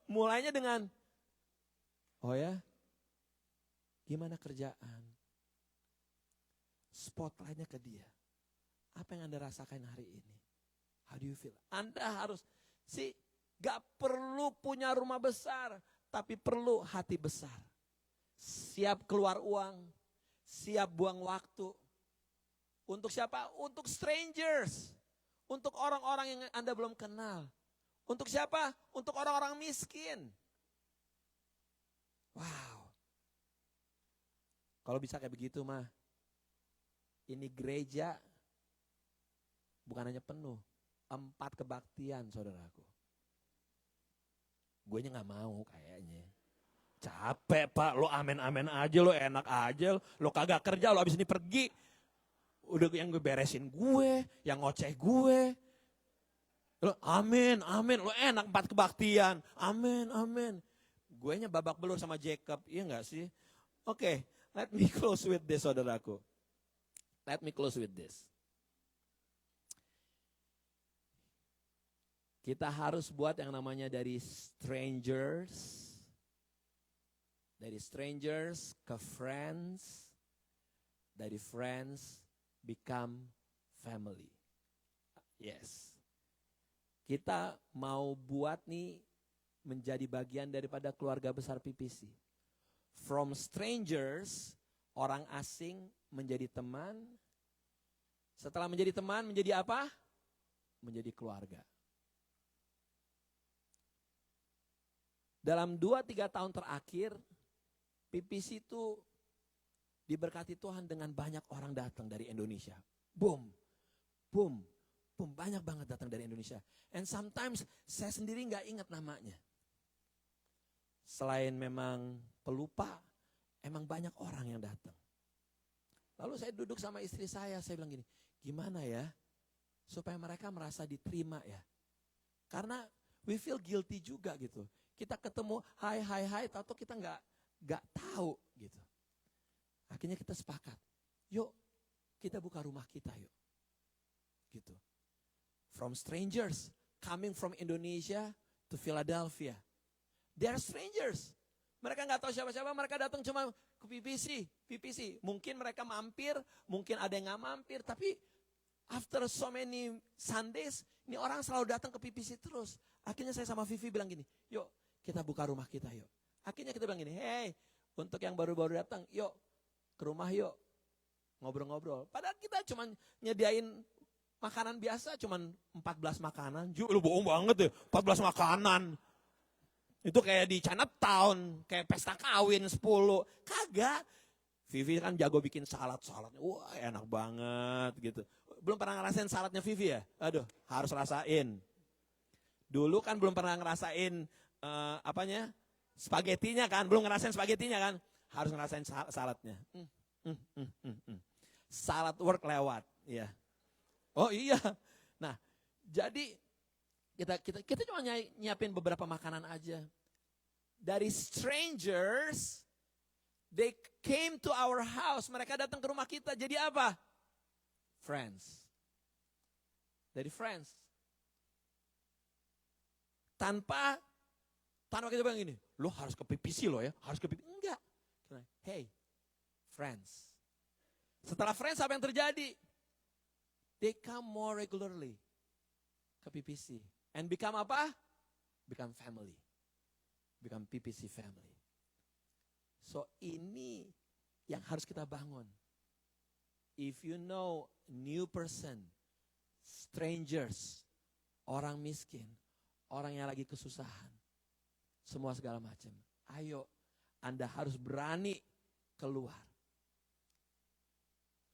mulainya dengan, oh ya, gimana kerjaan? Spotlightnya ke dia. Apa yang Anda rasakan hari ini? How do you feel? Anda harus, gak perlu punya rumah besar, tapi perlu hati besar. Siap keluar uang, siap buang waktu. Untuk siapa? Untuk strangers. Untuk orang-orang yang Anda belum kenal. Untuk siapa? Untuk orang-orang miskin. Wow. Kalau bisa kayak begitu mah, ini gereja bukan hanya penuh, 4 kebaktian saudaraku. Gue nya gak mau kayaknya. Capek pak, lo amen-amen aja, lo enak aja, lo kagak kerja, lo abis ini pergi. Udah yang gue beresin gue, yang ngoceh gue. Lo amin, amin, lo enak 4 kebaktian, amin, amin. Gue nya babak belur sama Jacob, iya gak sih? Oke, let me close with this saudaraku. Let me close with this. Kita harus buat yang namanya dari strangers ke friends, dari friends become family. Yes. Kita mau buat nih menjadi bagian daripada keluarga besar PPC. From strangers, orang asing menjadi teman. Setelah menjadi teman, menjadi apa? Menjadi keluarga. Dalam 2-3 tahun terakhir, PPC itu diberkati Tuhan dengan banyak orang datang dari Indonesia. Boom, boom, boom, banyak banget datang dari Indonesia. And sometimes saya sendiri gak ingat namanya. Selain memang pelupa, emang banyak orang yang datang. Lalu saya duduk sama istri saya bilang gini, gimana ya supaya mereka merasa diterima ya. Karena we feel guilty juga gitu. Kita ketemu hai, atau kita nggak tahu gitu. Akhirnya kita sepakat, yuk kita buka rumah kita yuk. Gitu. From strangers coming from Indonesia to Philadelphia. They are strangers. Mereka nggak tahu siapa-siapa, mereka datang cuma ke PPC. Mungkin mereka mampir, mungkin ada yang nggak mampir, tapi after so many Sundays, ini orang selalu datang ke PPC terus. Akhirnya saya sama Vivi bilang gini, yuk kita buka rumah kita yuk. Akhirnya kita bilang gini, hey untuk yang baru-baru datang, yuk ke rumah yuk, ngobrol-ngobrol. Padahal kita cuma nyediain makanan biasa, cuma 14 makanan. Lu bohong banget ya, 14 makanan. Itu kayak di Chinatown, kayak pesta kawin 10. Kagak. Vivi kan jago bikin salad. Wah enak banget gitu. Belum pernah ngerasain saladnya Vivi ya? Aduh harus rasain. Dulu kan belum pernah ngerasain spagettinya kan. Belum ngerasain spagettinya kan. Harus ngerasain saladnya. Salad work lewat. Ya. Oh iya. Nah jadi Kita cuma nyiapin beberapa makanan aja. Dari strangers, they came to our house. Mereka datang ke rumah kita. Jadi apa? Friends. Dari friends. Tanpa kita bilang gini, lo harus ke PPC lo ya, harus ke PPC. Enggak. Hey, friends. Setelah friends apa yang terjadi? They come more regularly ke PPC. And become apa? Become family. Become PPC family. So ini yang harus kita bangun. If you know new person, strangers, orang miskin, orang yang lagi kesusahan, semua segala macam. Ayo, Anda harus berani keluar.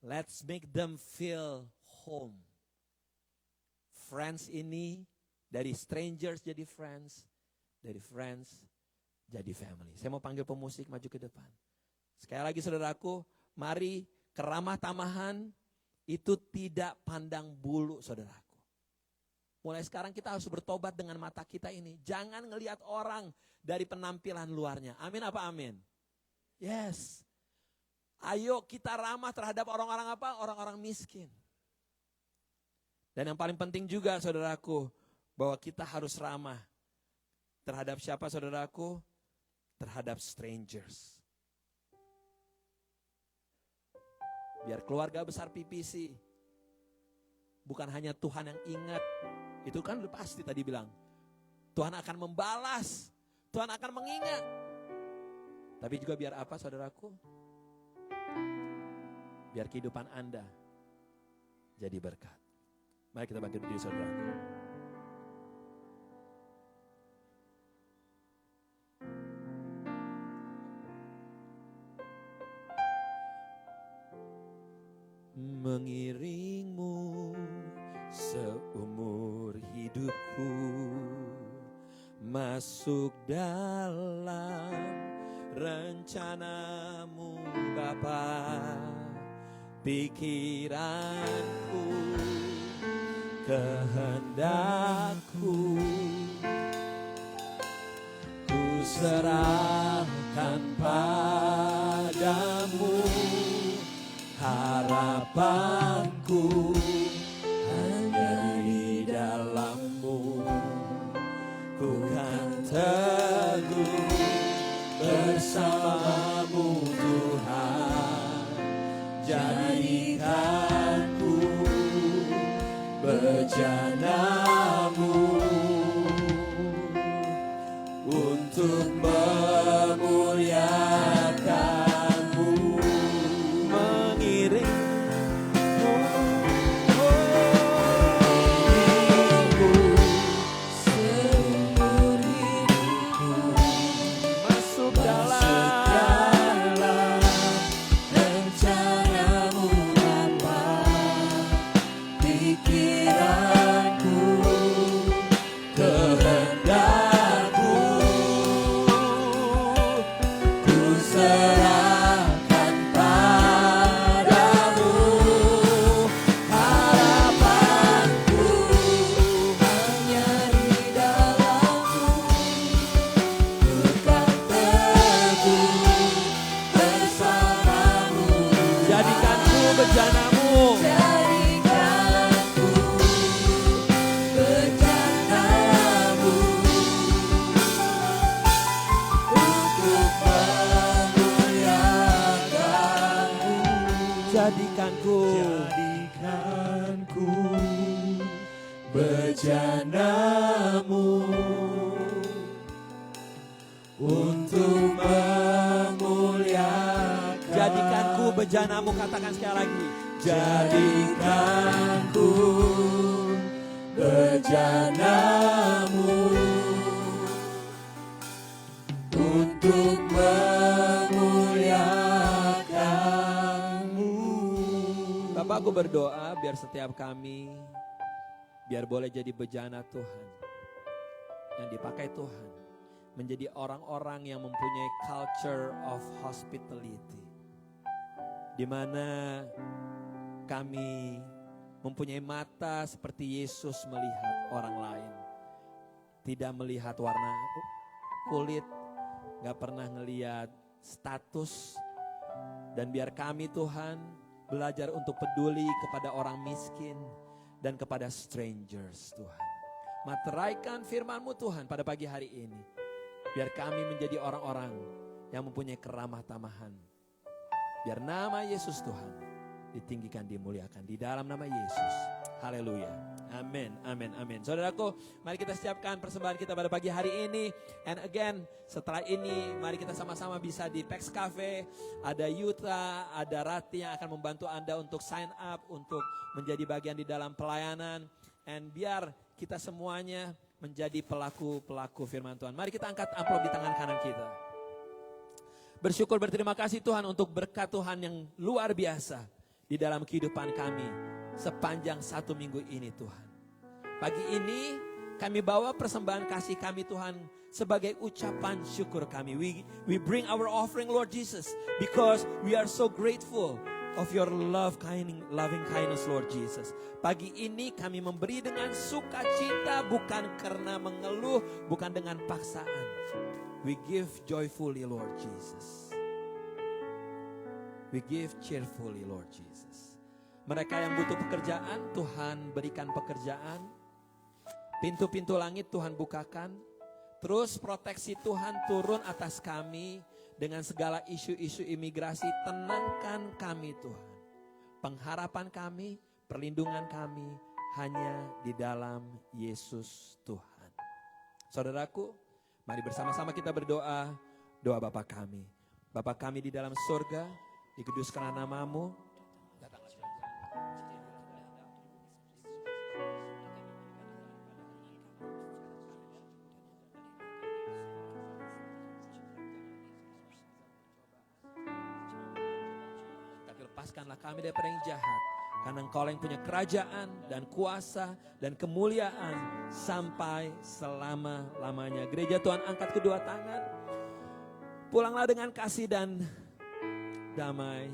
Let's make them feel home. Friends ini dari strangers jadi friends, dari friends jadi family. Saya mau panggil pemusik maju ke depan. Sekali lagi saudaraku, mari keramah tamahan itu tidak pandang bulu saudaraku. Mulai sekarang kita harus bertobat dengan mata kita ini. Jangan ngelihat orang dari penampilan luarnya. Amin apa amin? Yes. Ayo kita ramah terhadap orang-orang apa? Orang-orang miskin. Dan yang paling penting juga saudaraku, bahwa kita harus ramah terhadap siapa saudaraku? Terhadap strangers. Biar keluarga besar PPC, bukan hanya Tuhan yang ingat, itu kan udah pasti tadi bilang, Tuhan akan membalas, Tuhan akan mengingat. Tapi juga biar apa saudaraku? Biar kehidupan Anda jadi berkat. Mari kita bangkit berdiri saudaraku. Mengiringmu seumur hidupku, masuk dalam rencanamu Bapa. Pikiranku, kehendakku, ku serahkan padamu. Harapanku hanya di dalam-Mu. Ku kan teguh bersama-Mu Tuhan. Jadikanku bejana-Mu untuk memuliakan-Mu. Jadikanku bejana-Mu untuk memuliakan. Jadikanku bejana-Mu, katakan sekali lagi. Jadikanku bejana-Mu untuk memuliakan-Mu. Bapak, aku berdoa biar setiap kami biar boleh jadi bejana Tuhan, yang dipakai Tuhan menjadi orang-orang yang mempunyai culture of hospitality, di mana kami mempunyai mata seperti Yesus melihat orang lain. tidak melihat warna kulit, gak pernah ngelihat status. Dan biar kami Tuhan belajar untuk peduli kepada orang miskin dan kepada strangers Tuhan. Materaikan firman-Mu Tuhan pada pagi hari ini. Biar kami menjadi orang-orang yang mempunyai keramah tamahan. Biar nama Yesus Tuhan ditinggikan, dimuliakan di dalam nama Yesus. Haleluya. Amin, amin, amin. Saudaraku, mari kita siapkan persembahan kita pada pagi hari ini. And again, setelah ini mari kita sama-sama bisa di Pex Cafe. Ada Yuta, ada Rati yang akan membantu Anda untuk sign up, untuk menjadi bagian di dalam pelayanan. And biar kita semuanya menjadi pelaku-pelaku firman Tuhan. Mari kita angkat amplop di tangan kanan kita. Bersyukur, berterima kasih Tuhan untuk berkat Tuhan yang luar biasa di dalam kehidupan kami sepanjang 1 minggu ini Tuhan. Pagi ini kami bawa persembahan kasih kami Tuhan sebagai ucapan syukur kami. We bring our offering Lord Jesus because we are so grateful of your loving kindness Lord Jesus. Pagi ini kami memberi dengan sukacita, bukan karena mengeluh, bukan dengan paksaan. We give joyfully Lord Jesus. We give cheerfully Lord Jesus. Mereka yang butuh pekerjaan, Tuhan berikan pekerjaan. Pintu-pintu langit Tuhan bukakan. Terus proteksi Tuhan turun atas kami. Dengan segala isu-isu imigrasi, tenangkan kami Tuhan. Pengharapan kami, perlindungan kami hanya di dalam Yesus Tuhan. Saudaraku, mari bersama-sama kita berdoa. Doa Bapa kami. Bapa kami di dalam surga, dikuduskanlah nama-Mu. Lepaskanlah kami daripada yang jahat, karena Engkau yang punya kerajaan dan kuasa dan kemuliaan sampai selama-lamanya. Gereja Tuhan angkat kedua tangan. Pulanglah dengan kasih dan damai.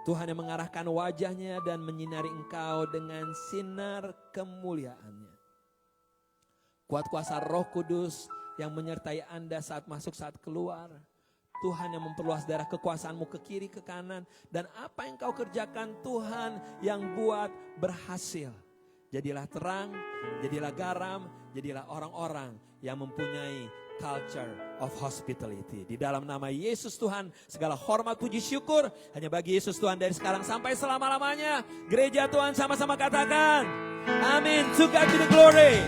Tuhan yang mengarahkan wajahnya dan menyinari engkau dengan sinar kemuliaannya. Kuat kuasa Roh Kudus yang menyertai Anda saat masuk, saat keluar. Tuhan yang memperluas daerah kekuasaan-Mu ke kiri, ke kanan. Dan apa yang Kau kerjakan Tuhan yang buat berhasil. Jadilah terang, jadilah garam, jadilah orang-orang yang mempunyai culture of hospitality. Di dalam nama Yesus Tuhan, segala hormat, puji, syukur hanya bagi Yesus Tuhan dari sekarang sampai selama-lamanya. Gereja Tuhan sama-sama katakan, amin. To God be the glory.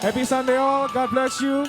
Happy Sunday all. God bless you.